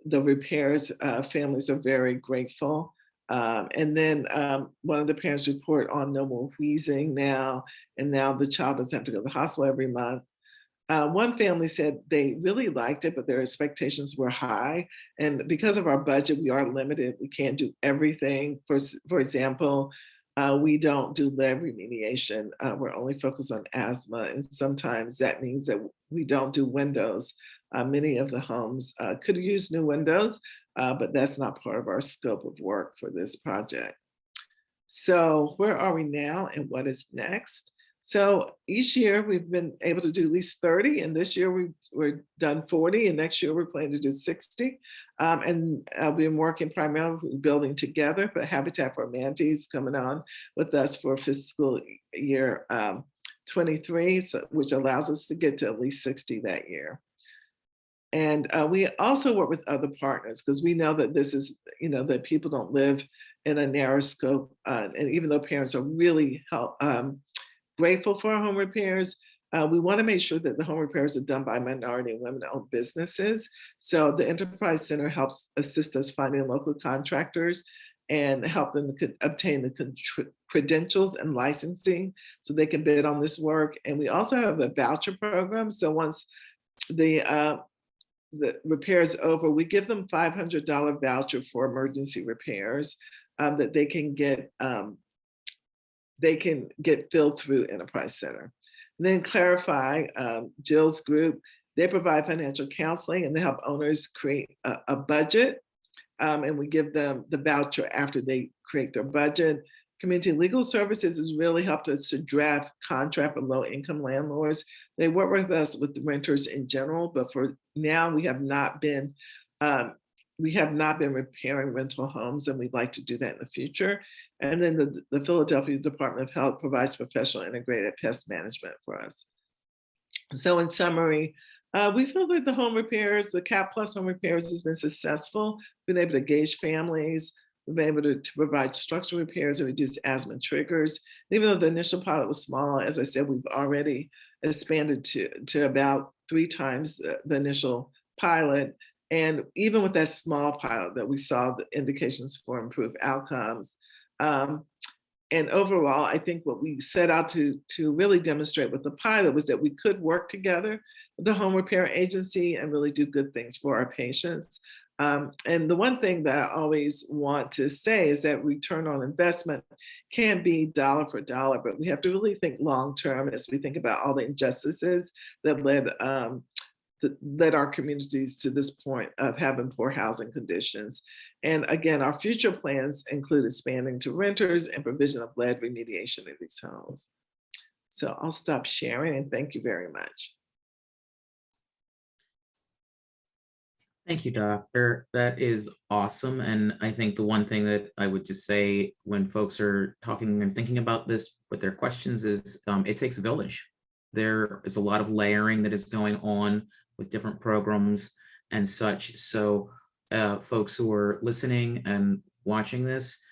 Speaker 5: the repairs. Families are very grateful. And then one of the parents report on no more wheezing now, and now the child doesn't have to go to the hospital every month. One family said they really liked it, but their expectations were high. And because of our budget, we are limited. We can't do everything. For example, we don't do lead remediation. We're only focused on asthma. And sometimes that means that we don't do windows. Many of the homes could use new windows, but that's not part of our scope of work for this project. So where are we now and what is next? So each year we've been able to do at least 30, and this year we're done 40, and next year we're planning to do 60. And we've been working primarily building together, but Habitat for Humanity is coming on with us for fiscal year 23, which allows us to get to at least 60 that year. And we also work with other partners because we know that this is, that people don't live in a narrow scope. And even though parents are really grateful for our home repairs, we want to make sure that the home repairs are done by minority and women-owned businesses. So the Enterprise Center helps assist us finding local contractors and help them obtain the credentials and licensing so they can bid on this work. And we also have a voucher program. So once the repair is over, we give them $500 voucher for emergency repairs that they can get filled through Enterprise Center. And then Clarify, Jill's group, they provide financial counseling and they help owners create a budget. And we give them the voucher after they create their budget. Community Legal Services has really helped us to draft contract with low-income landlords. They work with us with the renters in general, but for now we have not been we have not been repairing rental homes, and we'd like to do that in the future. And then the Philadelphia Department of Health provides professional integrated pest management for us. So in summary, we feel that the home repairs, the CAPP Plus home repairs has been successful, been able to gauge families, we've been able to provide structural repairs and reduce asthma triggers. Even though the initial pilot was small, as I said, we've already expanded to about 3 times the initial pilot. And even with that small pilot that we saw the indications for improved outcomes. And overall, I think what we set out to really demonstrate with the pilot was that we could work together with the home repair agency and really do good things for our patients. And the one thing that I always want to say is that return on investment can be dollar for dollar, but we have to really think long-term as we think about all the injustices that led our communities to this point of having poor housing conditions. And again, our future plans include expanding to renters and provision of lead remediation in these homes. So I'll stop sharing and thank you very much.
Speaker 1: Thank you, Doctor. That is awesome. And I think the one thing that I would just say when folks are talking and thinking about this with their questions is it takes a village. There is a lot of layering that is going on with different programs and such. So folks who are listening and watching this,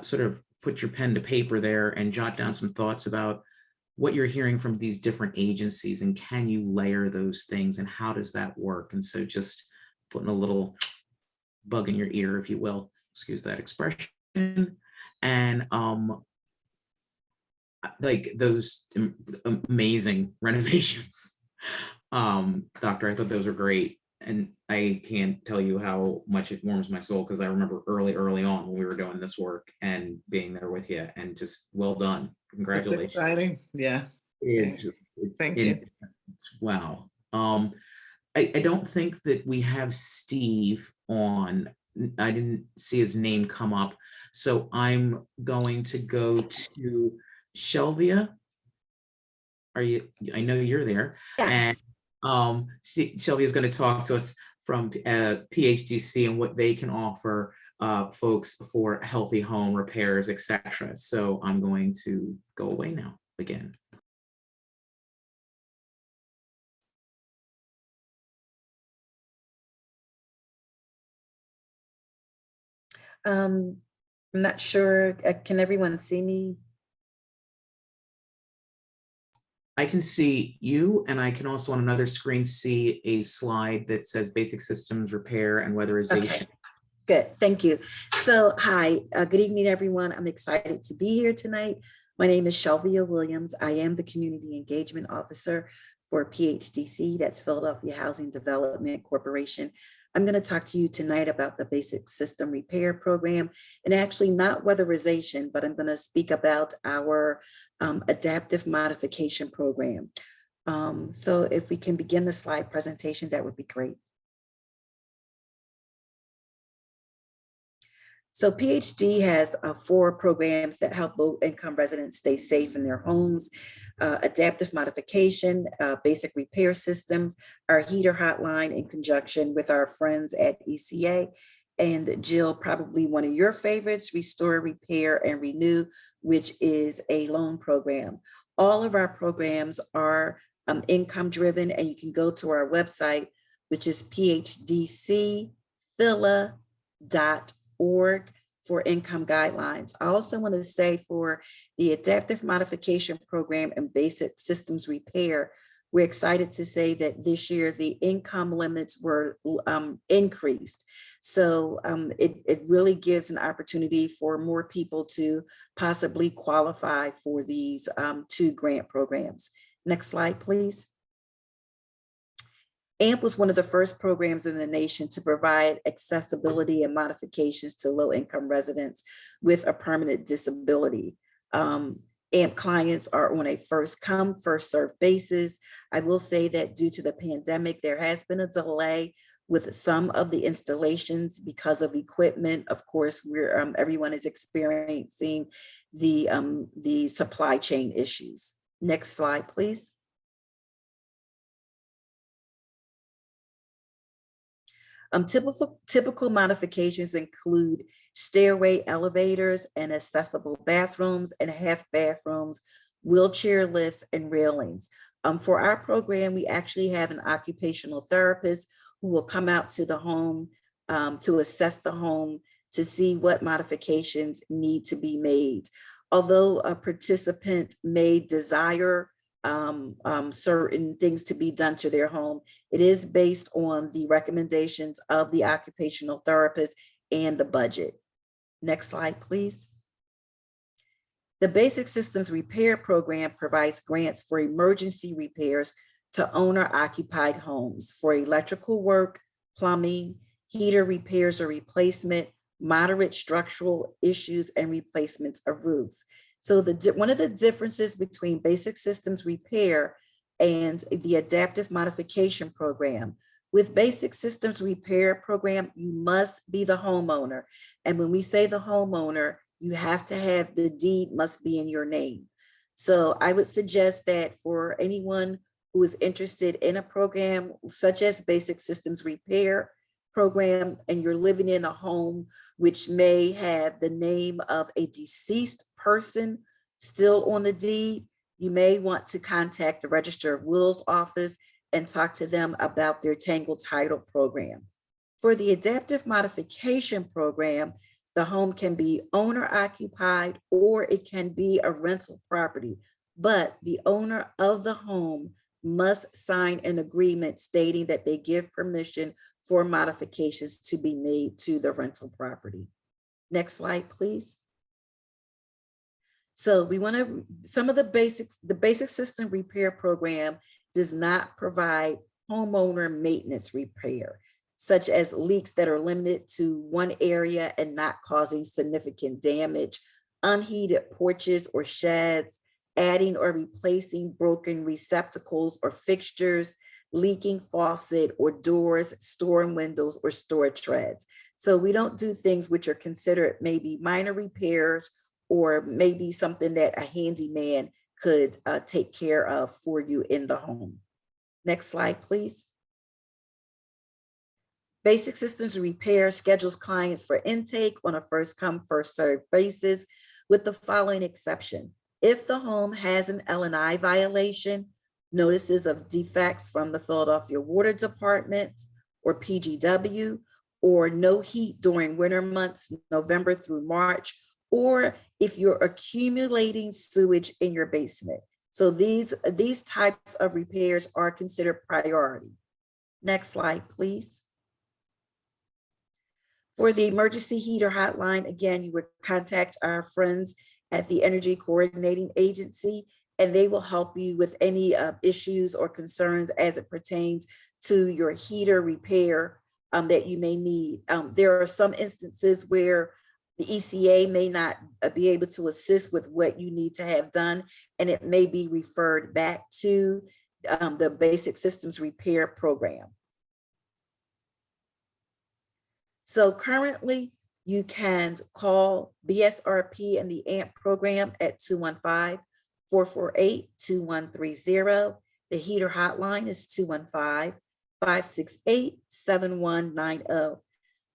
Speaker 1: sort of put your pen to paper there and jot down some thoughts about what you're hearing from these different agencies and can you layer those things and how does that work? And so just putting a little bug in your ear, if you will, excuse that expression. And like those amazing renovations. Doctor, I thought those were great. And I can't tell you how much it warms my soul because I remember early on when we were doing this work and being there with you and just well done. Congratulations.
Speaker 5: It's exciting. Yeah. Thank you.
Speaker 1: Wow. I don't think that we have Steve on. I didn't see his name come up. So I'm going to go to Shelvia. Are you? I know you're there.
Speaker 6: Yes.
Speaker 1: And Shelvia is going to talk to us from PHDC and what they can offer folks for healthy home repairs, etc. So I'm going to go away now again.
Speaker 6: I'm not sure. Can everyone see me?
Speaker 1: I can see you, and I can also on another screen see a slide that says basic systems repair and weatherization.
Speaker 6: Okay. Good, thank you. So hi, good evening, everyone. I'm excited to be here tonight. My name is Shelvia Williams. I am the Community Engagement Officer for PHDC, that's Philadelphia Housing Development Corporation. I'm going to talk to you tonight about the Basic System Repair Program, and actually not weatherization, but I'm going to speak about our adaptive modification program. So if we can begin the slide presentation, that would be great. So PHD has 4 programs that help low-income residents stay safe in their homes: adaptive modification, basic repair systems, our heater hotline in conjunction with our friends at ECA, and Jill, probably one of your favorites, Restore, Repair, and Renew, which is a loan program. All of our programs are income driven, and you can go to our website, which is phdcphila.org for income guidelines. I also want to say for the adaptive modification program and basic systems repair, we're excited to say that this year the income limits were increased. So it really gives an opportunity for more people to possibly qualify for these 2 grant programs. Next slide, please. AMP was one of the first programs in the nation to provide accessibility and modifications to low-income residents with a permanent disability. AMP clients are on a first come, first served basis. I will say that due to the pandemic, there has been a delay with some of the installations because of equipment. Of course, everyone is experiencing the supply chain issues. Next slide, please. Typical modifications include stairway elevators and accessible bathrooms and half bathrooms, wheelchair lifts, and railings. For our program, we actually have an occupational therapist who will come out to the home to assess the home to see what modifications need to be made. Although a participant may desire certain things to be done to their home, it is based on the recommendations of the occupational therapist and the budget. Next slide, please. The Basic Systems Repair Program provides grants for emergency repairs to owner-occupied homes for electrical work, plumbing, heater repairs or replacement, moderate structural issues, and replacements of roofs. So one of the differences between Basic Systems Repair and the Adaptive Modification Program, with Basic Systems Repair Program, you must be the homeowner. And when we say the homeowner, you have to have the deed must be in your name. So I would suggest that for anyone who is interested in a program such as Basic Systems Repair Program, and you're living in a home which may have the name of a deceased person still on the deed, you may want to contact the Register of Wills office and talk to them about their Tangled Title program. For the Adaptive Modification Program, the home can be owner occupied or it can be a rental property, but the owner of the home must sign an agreement stating that they give permission for modifications to be made to the rental property. Next slide, please. So we want to, some of the basics, the Basic System Repair Program does not provide homeowner maintenance repair, such as leaks that are limited to one area and not causing significant damage, unheated porches or sheds, adding or replacing broken receptacles or fixtures, leaking faucet or doors, storing windows, or storage treads. So we don't do things which are considered maybe minor repairs or maybe something that a handyman could take care of for you in the home. Next slide, please. Basic Systems Repair schedules clients for intake on a first come, first served basis with the following exception. If the home has an L&I violation, notices of defects from the Philadelphia Water Department or PGW, or no heat during winter months, November through March, or if you're accumulating sewage in your basement. So these types of repairs are considered priority. Next slide, please. For the emergency heater hotline, again, you would contact our friends at the Energy Coordinating Agency, and they will help you with any issues or concerns as it pertains to your heater repair that you may need. There are some instances where the ECA may not be able to assist with what you need to have done, and it may be referred back to the Basic Systems Repair Program. So currently, you can call BSRP and the AMP program at 215-448-2130. The heater hotline is 215-568-7190.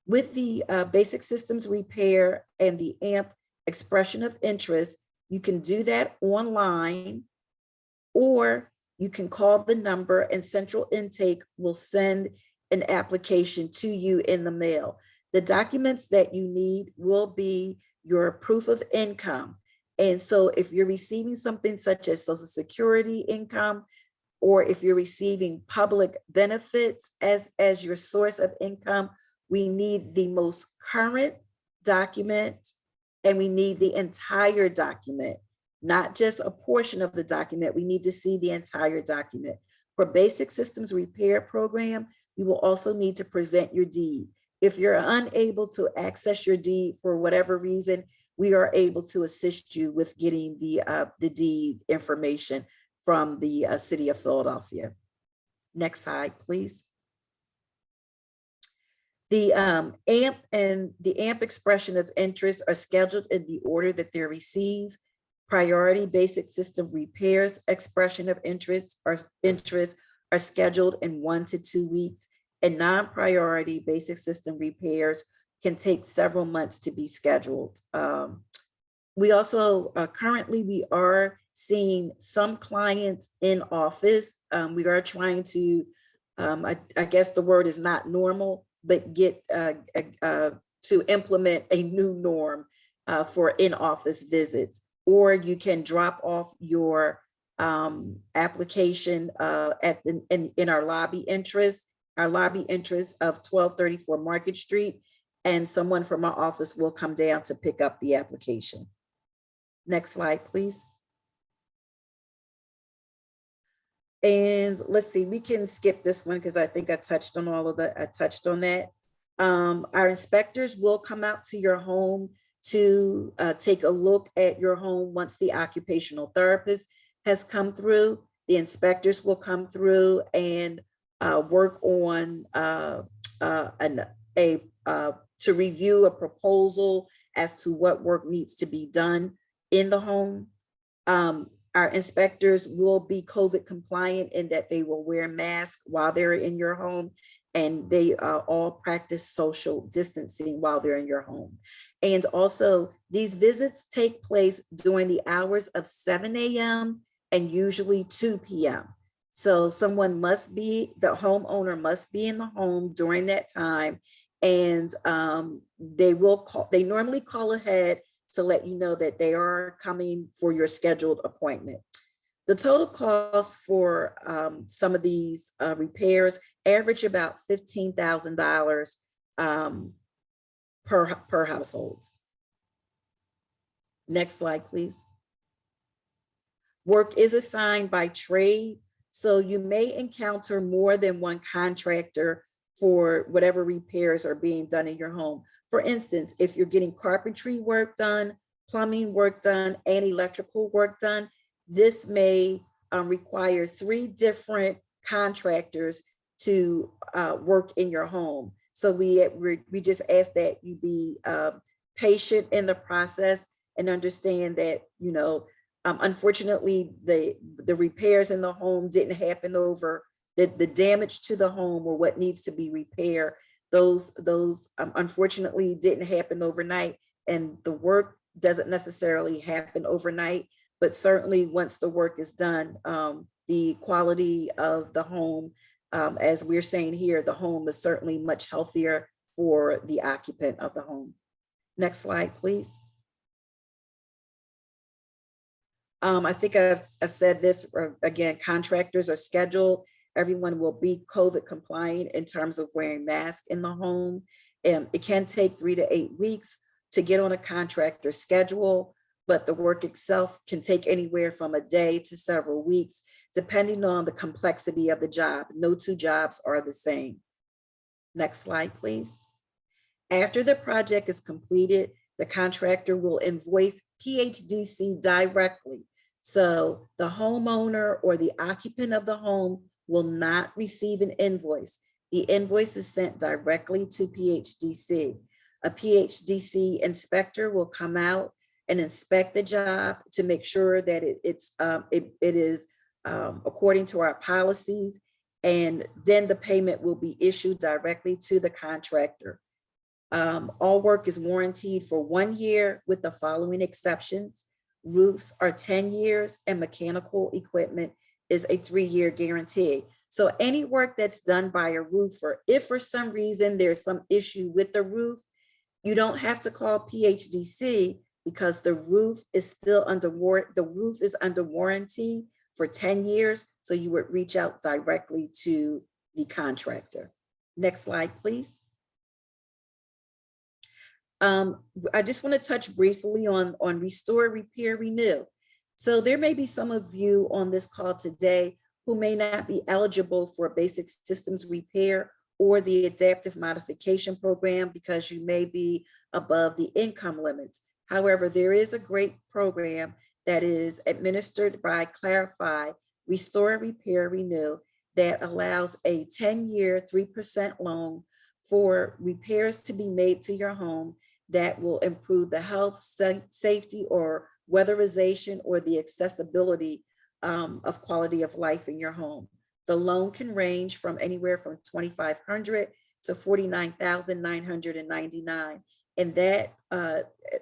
Speaker 6: With the Basic Systems Repair and the AMP expression of interest, you can do that online, or you can call the number and Central Intake will send an application to you in the mail. The documents that you need will be your proof of income. And so if you're receiving something such as Social Security income, or if you're receiving public benefits as your source of income, we need the most current document, and we need the entire document, not just a portion of the document. We need to see the entire document. For Basic Systems Repair Program, you will also need to present your deed. If you're unable to access your deed for whatever reason, we are able to assist you with getting the deed information from the City of Philadelphia. Next slide, please. The AMP and the AMP expression of interest are scheduled in the order that they're received. Priority Basic System Repairs expression of interest are scheduled in 1 to 2 weeks, and non-priority basic system repairs can take several months to be scheduled. We also currently we are seeing some clients in office. We are trying to, I guess the word is not normal, but get to implement a new norm for in-office visits, or you can drop off your application in our lobby entrance of 1234 Market Street, and someone from our office will come down to pick up the application. Next slide, please. And let's see, we can skip this one because I think I touched on all of that. I touched on that. Our inspectors will come out to your home to take a look at your home once the occupational therapist has come through. The inspectors will come through and work on to review a proposal as to what work needs to be done in the home. Our inspectors will be COVID compliant in that they will wear masks while they're in your home, and they all practice social distancing while they're in your home. And also, these visits take place during the hours of 7 a.m. and usually 2 p.m. So someone must be, the homeowner must be in the home during that time, and they normally call ahead to let you know that they are coming for your scheduled appointment. The total cost for some of these repairs average about $15,000 per household. Next slide, please. Work is assigned by trade, so you may encounter more than one contractor for whatever repairs are being done in your home. For instance, if you're getting carpentry work done, plumbing work done, and electrical work done, this may require 3 different contractors to work in your home. So we just ask that you be patient in the process and understand that, you know, unfortunately, the repairs in the home didn't happen over the damage to the home or what needs to be repaired. Those unfortunately didn't happen overnight, and the work doesn't necessarily happen overnight, but certainly once the work is done, the quality of the home, as we're saying here, the home is certainly much healthier for the occupant of the home. Next slide, please. I think I've said this again, contractors are scheduled. Everyone will be COVID compliant in terms of wearing masks in the home. It can take 3 to 8 weeks to get on a contractor schedule, but the work itself can take anywhere from a day to several weeks, depending on the complexity of the job. No 2 jobs are the same. Next slide, please. After the project is completed, the contractor will invoice PHDC directly. So the homeowner or the occupant of the home will not receive an invoice. The invoice is sent directly to PHDC. A PHDC inspector will come out and inspect the job to make sure that it is according to our policies, and then the payment will be issued directly to the contractor. All work is warranted for 1 year with the following exceptions. Roofs are 10 years and mechanical equipment is a 3-year guarantee. So any work that's done by a roofer, if for some reason there's some issue with the roof, you don't have to call PHDC because the roof is still under warranty for 10 years. So you would reach out directly to the contractor. Next slide, please. I just want to touch briefly on restore, repair, renew. So there may be some of you on this call today who may not be eligible for basic systems repair or the adaptive modification program because you may be above the income limits. However, there is a great program that is administered by Clarify, Restore, Repair, Renew, that allows a 10-year, 3% loan for repairs to be made to your home that will improve the health, safety, or weatherization or the accessibility of quality of life in your home. The loan can range from anywhere from $2,500 to $49,999. And that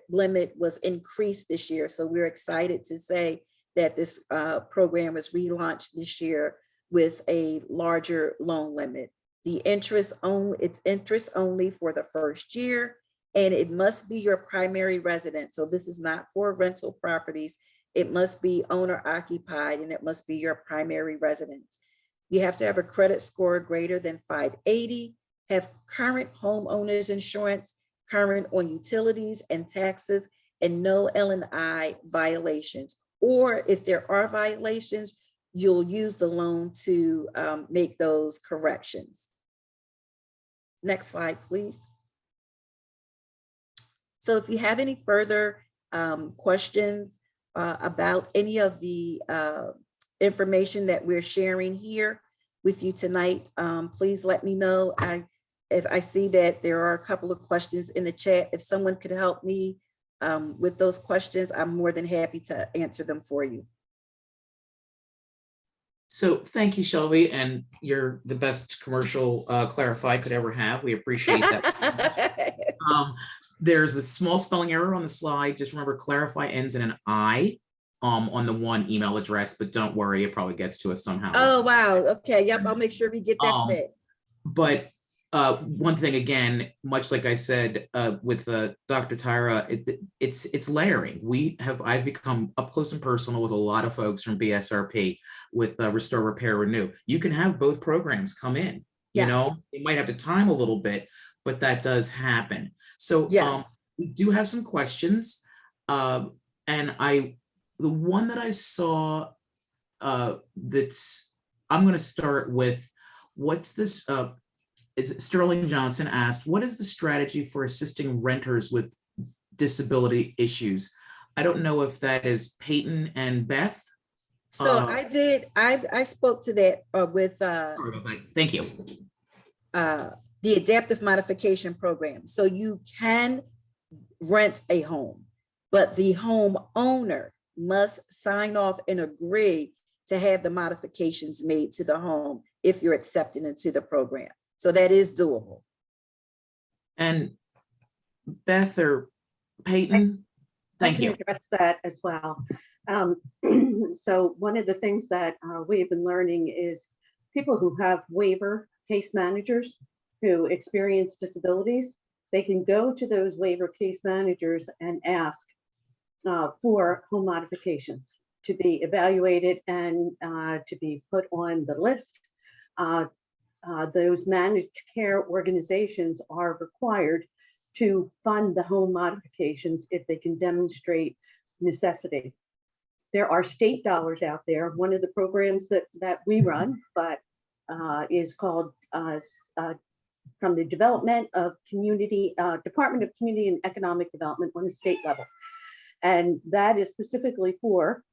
Speaker 6: limit was increased this year. So we're excited to say that this program was relaunched this year with a larger loan limit. It's interest only for the first year, and it must be your primary residence. So this is not for rental properties. It must be owner occupied, and it must be your primary residence. You have to have a credit score greater than 580, have current homeowners insurance, current on utilities and taxes, and no L&I violations. Or if there are violations, you'll use the loan to make those corrections. Next slide, please. So if you have any further questions about any of the information that we're sharing here with you tonight, please let me know. If I see that there are a couple of questions in the chat, if someone could help me with those questions, I'm more than happy to answer them for you.
Speaker 1: So thank you, Shelby, and you're the best commercial Clarify could ever have. We appreciate that. There's a small spelling error on the slide. Just remember, Clarify ends in an I on the one email address, but don't worry, it probably gets to us somehow.
Speaker 6: Oh, wow. Okay. Yep. I'll make sure we get that fixed.
Speaker 1: But one thing, again, much like I said with Dr. Tyra, it's layering. I've become up close and personal with a lot of folks from BSRP with Restore, Repair, Renew. You can have both programs come in. You know, you might have to time a little bit, but that does happen. So we do have some questions, and the one that I saw that's I'm going to start with. What's this? Sterling Johnson asked, what is the strategy for assisting renters with disability issues? I don't know if that is Peyton and Beth.
Speaker 6: So I spoke to that with
Speaker 1: thank you.
Speaker 6: The adaptive modification program. So you can rent a home, but the homeowner must sign off and agree to have the modifications made to the home if you're accepted into the program. So that is doable.
Speaker 1: And Beth or Peyton, thank you.
Speaker 4: I can address that as well. So one of the things that we've been learning is people who have waiver case managers who experience disabilities, they can go to those waiver case managers and ask for home modifications to be evaluated and to be put on the list. Those managed care organizations are required to fund the home modifications if they can demonstrate necessity. There are state dollars out there. One of the programs that we run, but is called from the Department of Community and Economic Development on the state level. And that is specifically for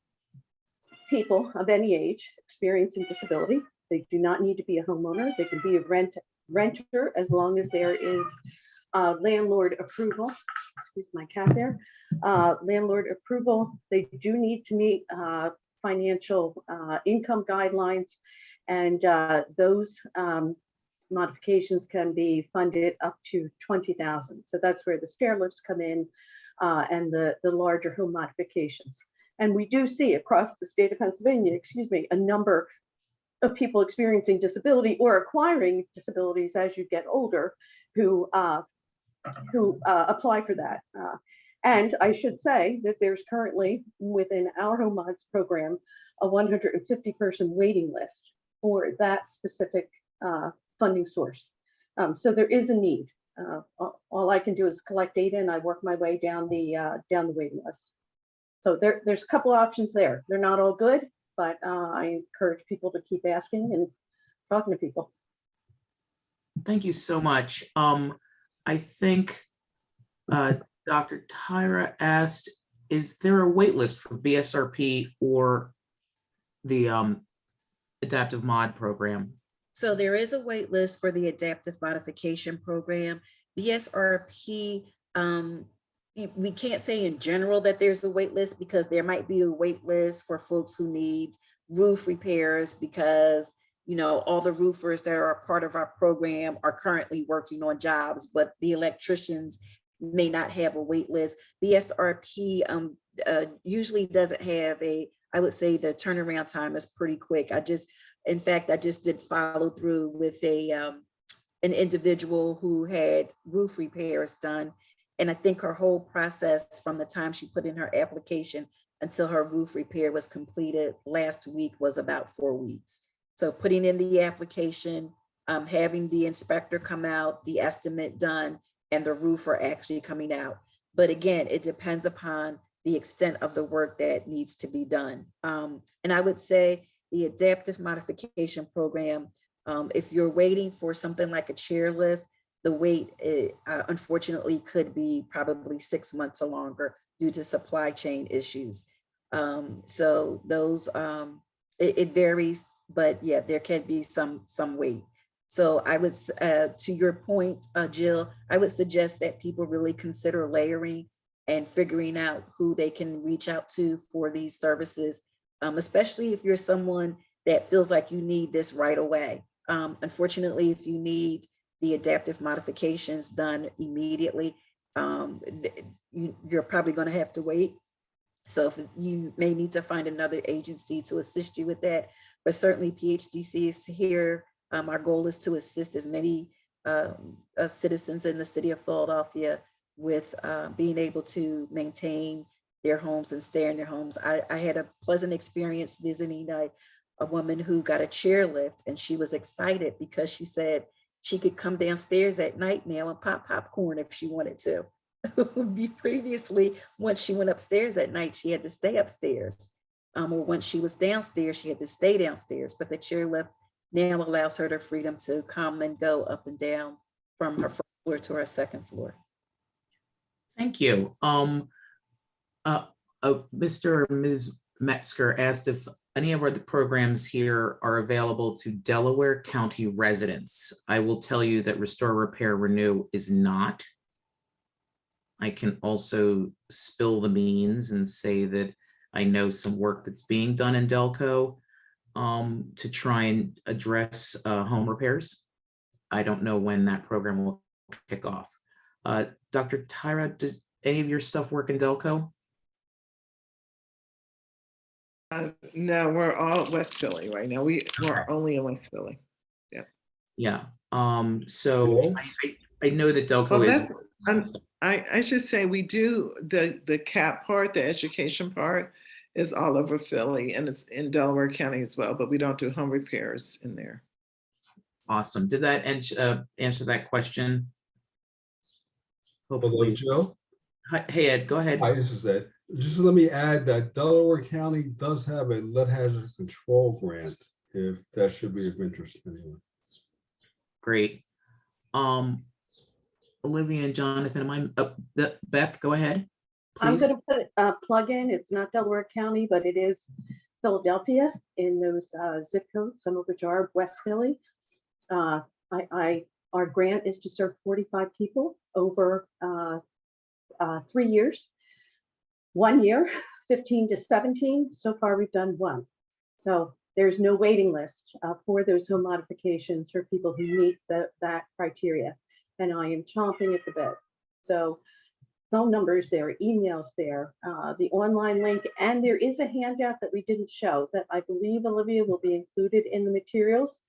Speaker 4: people of any age experiencing disability. They do not need to be a homeowner. They can be a renter as long as there is landlord approval. Excuse my cat there. Landlord approval. They do need to meet financial income guidelines, and those modifications can be funded up to $20,000. So that's where the stair lifts come in, and the larger home modifications. And we do see across the state of Pennsylvania, a number of people experiencing disability or acquiring disabilities as you get older who apply for that. And I should say that there's currently within our Home Mods program a 150-person waiting list for that specific funding source. So there is a need. All I can do is collect data, and I work my way down the waiting list. So there's a couple options there. They're not all good, but I encourage people to keep asking and talking to people.
Speaker 1: Thank you so much. I think Dr. Tyra asked, is there a wait list for BSRP or the adaptive mod program?
Speaker 6: So there is a wait list for the adaptive modification program. BSRP, we can't say in general that there's a wait list, because there might be a wait list for folks who need roof repairs because all the roofers that are a part of our program are currently working on jobs, but the electricians may not have a wait list. BSRP usually doesn't have I would say the turnaround time is pretty quick. In fact, I just did follow through with an individual who had roof repairs done. And I think her whole process from the time she put in her application until her roof repair was completed last week was about 4 weeks. So putting in the application, having the inspector come out, the estimate done, and the roofer actually coming out. But again, it depends upon the extent of the work that needs to be done. And I would say the adaptive modification program, if you're waiting for something like a chairlift, the wait unfortunately could be probably 6 months or longer due to supply chain issues. So those, it varies, but yeah, there can be some wait. So I would, to your point, Jill, I would suggest that people really consider layering and figuring out who they can reach out to for these services, especially if you're someone that feels like you need this right away. Unfortunately, if you need the adaptive modifications done immediately, you're probably going to have to wait. So if you may need to find another agency to assist you with that, but certainly PHDC is here. Our goal is to assist as many citizens in the city of Philadelphia with being able to maintain their homes and stay in their homes. I had a pleasant experience visiting a woman who got a chairlift, and she was excited because she said she could come downstairs at night now and pop popcorn if she wanted to. Previously, once she went upstairs at night, she had to stay upstairs. Or once she was downstairs, she had to stay downstairs. But the chairlift now allows her the freedom to come and go up and down from her first floor to her second floor.
Speaker 1: Thank you. Mr. or Ms. Metzger asked if any of our programs here are available to Delaware County residents. I will tell you that Restore, Repair, Renew is not. I can also spill the beans and say that I know some work that's being done in Delco to try and address home repairs. I don't know when that program will kick off. Dr. Tyra, does any of your stuff work in Delco?
Speaker 5: No, we're all West Philly right now. We're only in West Philly. Yeah.
Speaker 1: Yeah. So I know that Delco is.
Speaker 5: I should say we do the CAPP part, the education part is all over Philly, and it's in Delaware County as well, but we don't do home repairs in there.
Speaker 1: Awesome. Did that answer that question?
Speaker 2: Hello, Joe.
Speaker 1: Hi, hey, Ed, go ahead.
Speaker 2: Hi, this is Ed. Just let me add that Delaware County does have a lead hazard control grant, if that should be of interest to anyone.
Speaker 1: Great. Olivia and Jonathan, Beth, go ahead, please.
Speaker 4: I'm going to put a plug in. It's not Delaware County, but it is Philadelphia in those zip codes, some of which are West Philly. Our grant is to serve 45 people over 3 years. 1 year, 15 to 17. So far, we've done one. So there's no waiting list for those home modifications for people who meet that criteria. And I am chomping at the bit. So phone numbers there, emails there, the online link, and there is a handout that we didn't show that I believe, Olivia, will be included in the materials.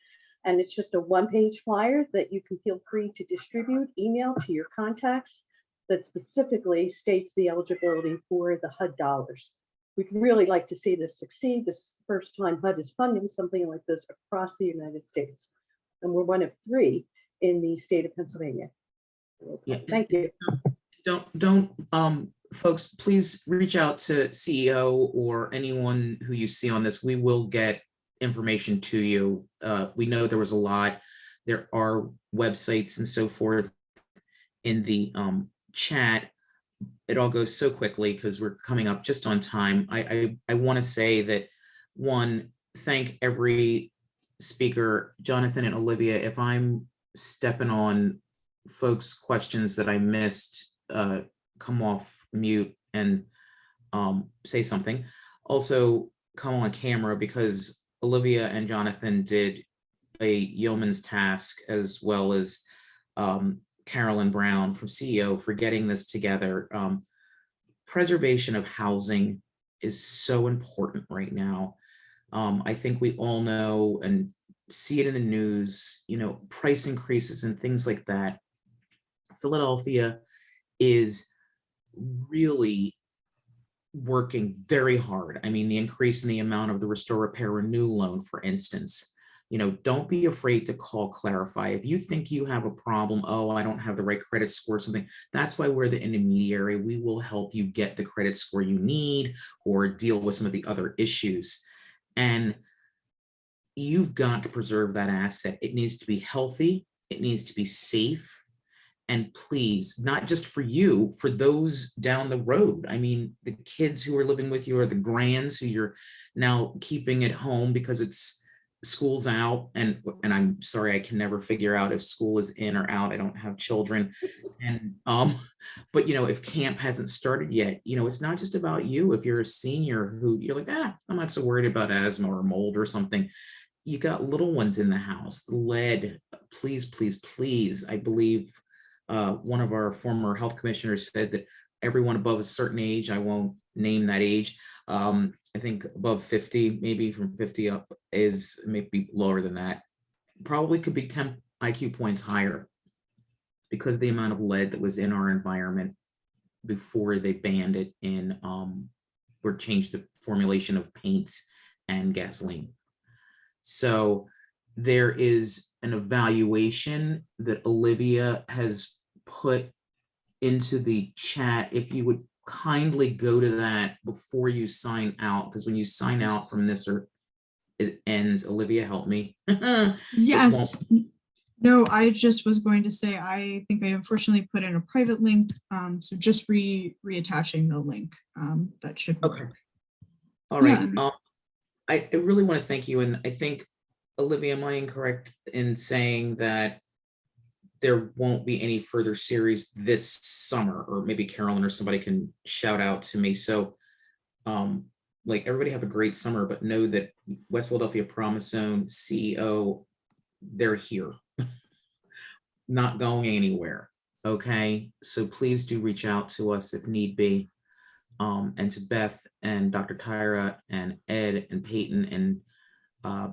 Speaker 4: And it's just a one-page flyer that you can feel free to distribute, email to your contacts that specifically states the eligibility for the HUD dollars. We'd really like to see this succeed. This is the first time HUD is funding something like this across the United States. And we're one of 3 in the state of Pennsylvania.
Speaker 1: Yeah.
Speaker 4: Thank you.
Speaker 1: Don't folks, please reach out to CEO or anyone who you see on this. We will get information to you. We know there was a lot. There are websites and so forth in the chat. It all goes so quickly because we're coming up just on time. I want to say that, one, thank every speaker, Jonathan and Olivia. If I'm stepping on folks' questions that I missed, come off mute and say something. Also, come on camera, because Olivia and Jonathan did a yeoman's task, as well as Carolyn Brown from CEO for getting this together. Preservation of housing is so important right now. I think we all know and see it in the news, price increases and things like that. Philadelphia is really working very hard. I mean, the increase in the amount of the Restore, Repair, Renew loan, for instance, don't be afraid to call Clarify. If you think you have a problem, oh, I don't have the right credit score, something, that's why we're the intermediary. We will help you get the credit score you need or deal with some of the other issues. And you've got to preserve that asset. It needs to be healthy. It needs to be safe. And please, not just for you, for those down the road. I mean, the kids who are living with you, or the grands who you're now keeping at home because school's out. And I'm sorry, I can never figure out if school is in or out. I don't have children. And but if camp hasn't started yet, it's not just about you. If you're a senior who you're like, I'm not so worried about asthma or mold or something. You got little ones in the house. Lead, please, please, please. I believe one of our former health commissioners said that everyone above a certain age, I won't name that age, I think above 50, maybe from 50 up, is maybe lower than that, probably could be 10 IQ points higher because of the amount of lead that was in our environment before they banned it in or changed the formulation of paints and gasoline. So there is an evaluation that Olivia has put into the chat. If you would kindly go to that before you sign out, because when you sign out from this, or it ends, Olivia, help me.
Speaker 7: Yes. No, I just was going to say, I think I unfortunately put in a private link. So just reattaching the link, that should work.
Speaker 1: Okay. All right.
Speaker 7: Yeah.
Speaker 1: I really want to thank you. And I think, Olivia, am I incorrect in saying that there won't be any further series this summer? Or maybe Carolyn or somebody can shout out to me. So like, everybody have a great summer, but know that West Philadelphia Promise Zone CEO, they're here, not going anywhere. Okay, so please do reach out to us if need be. And to Beth and Dr. Tyra and Ed and Peyton and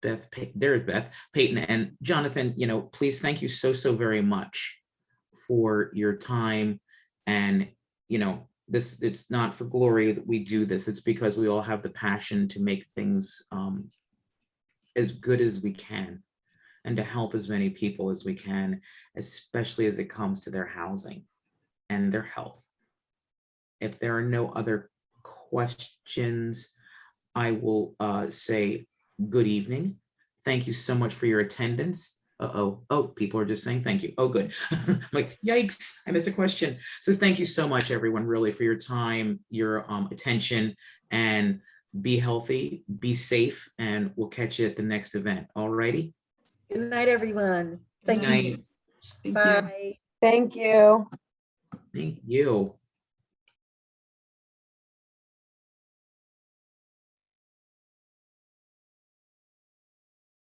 Speaker 1: there's Beth, Peyton and Jonathan, please, thank you so very much for your time. And, this, it's not for glory that we do this. It's because we all have the passion to make things as good as we can and to help as many people as we can, especially as it comes to their housing and their health. If there are no other questions, I will say good evening. Thank you so much for your attendance. Oh, people are just saying thank you. Oh, good. I'm like, yikes, I missed a question. So thank you so much, everyone, really, for your time, your attention, and be healthy, be safe, and we'll catch you at the next event. All righty.
Speaker 6: Good night, everyone. Thank
Speaker 1: Good
Speaker 6: you.
Speaker 1: night.
Speaker 7: Thank you.
Speaker 6: Bye.
Speaker 3: Thank you.
Speaker 1: Thank you.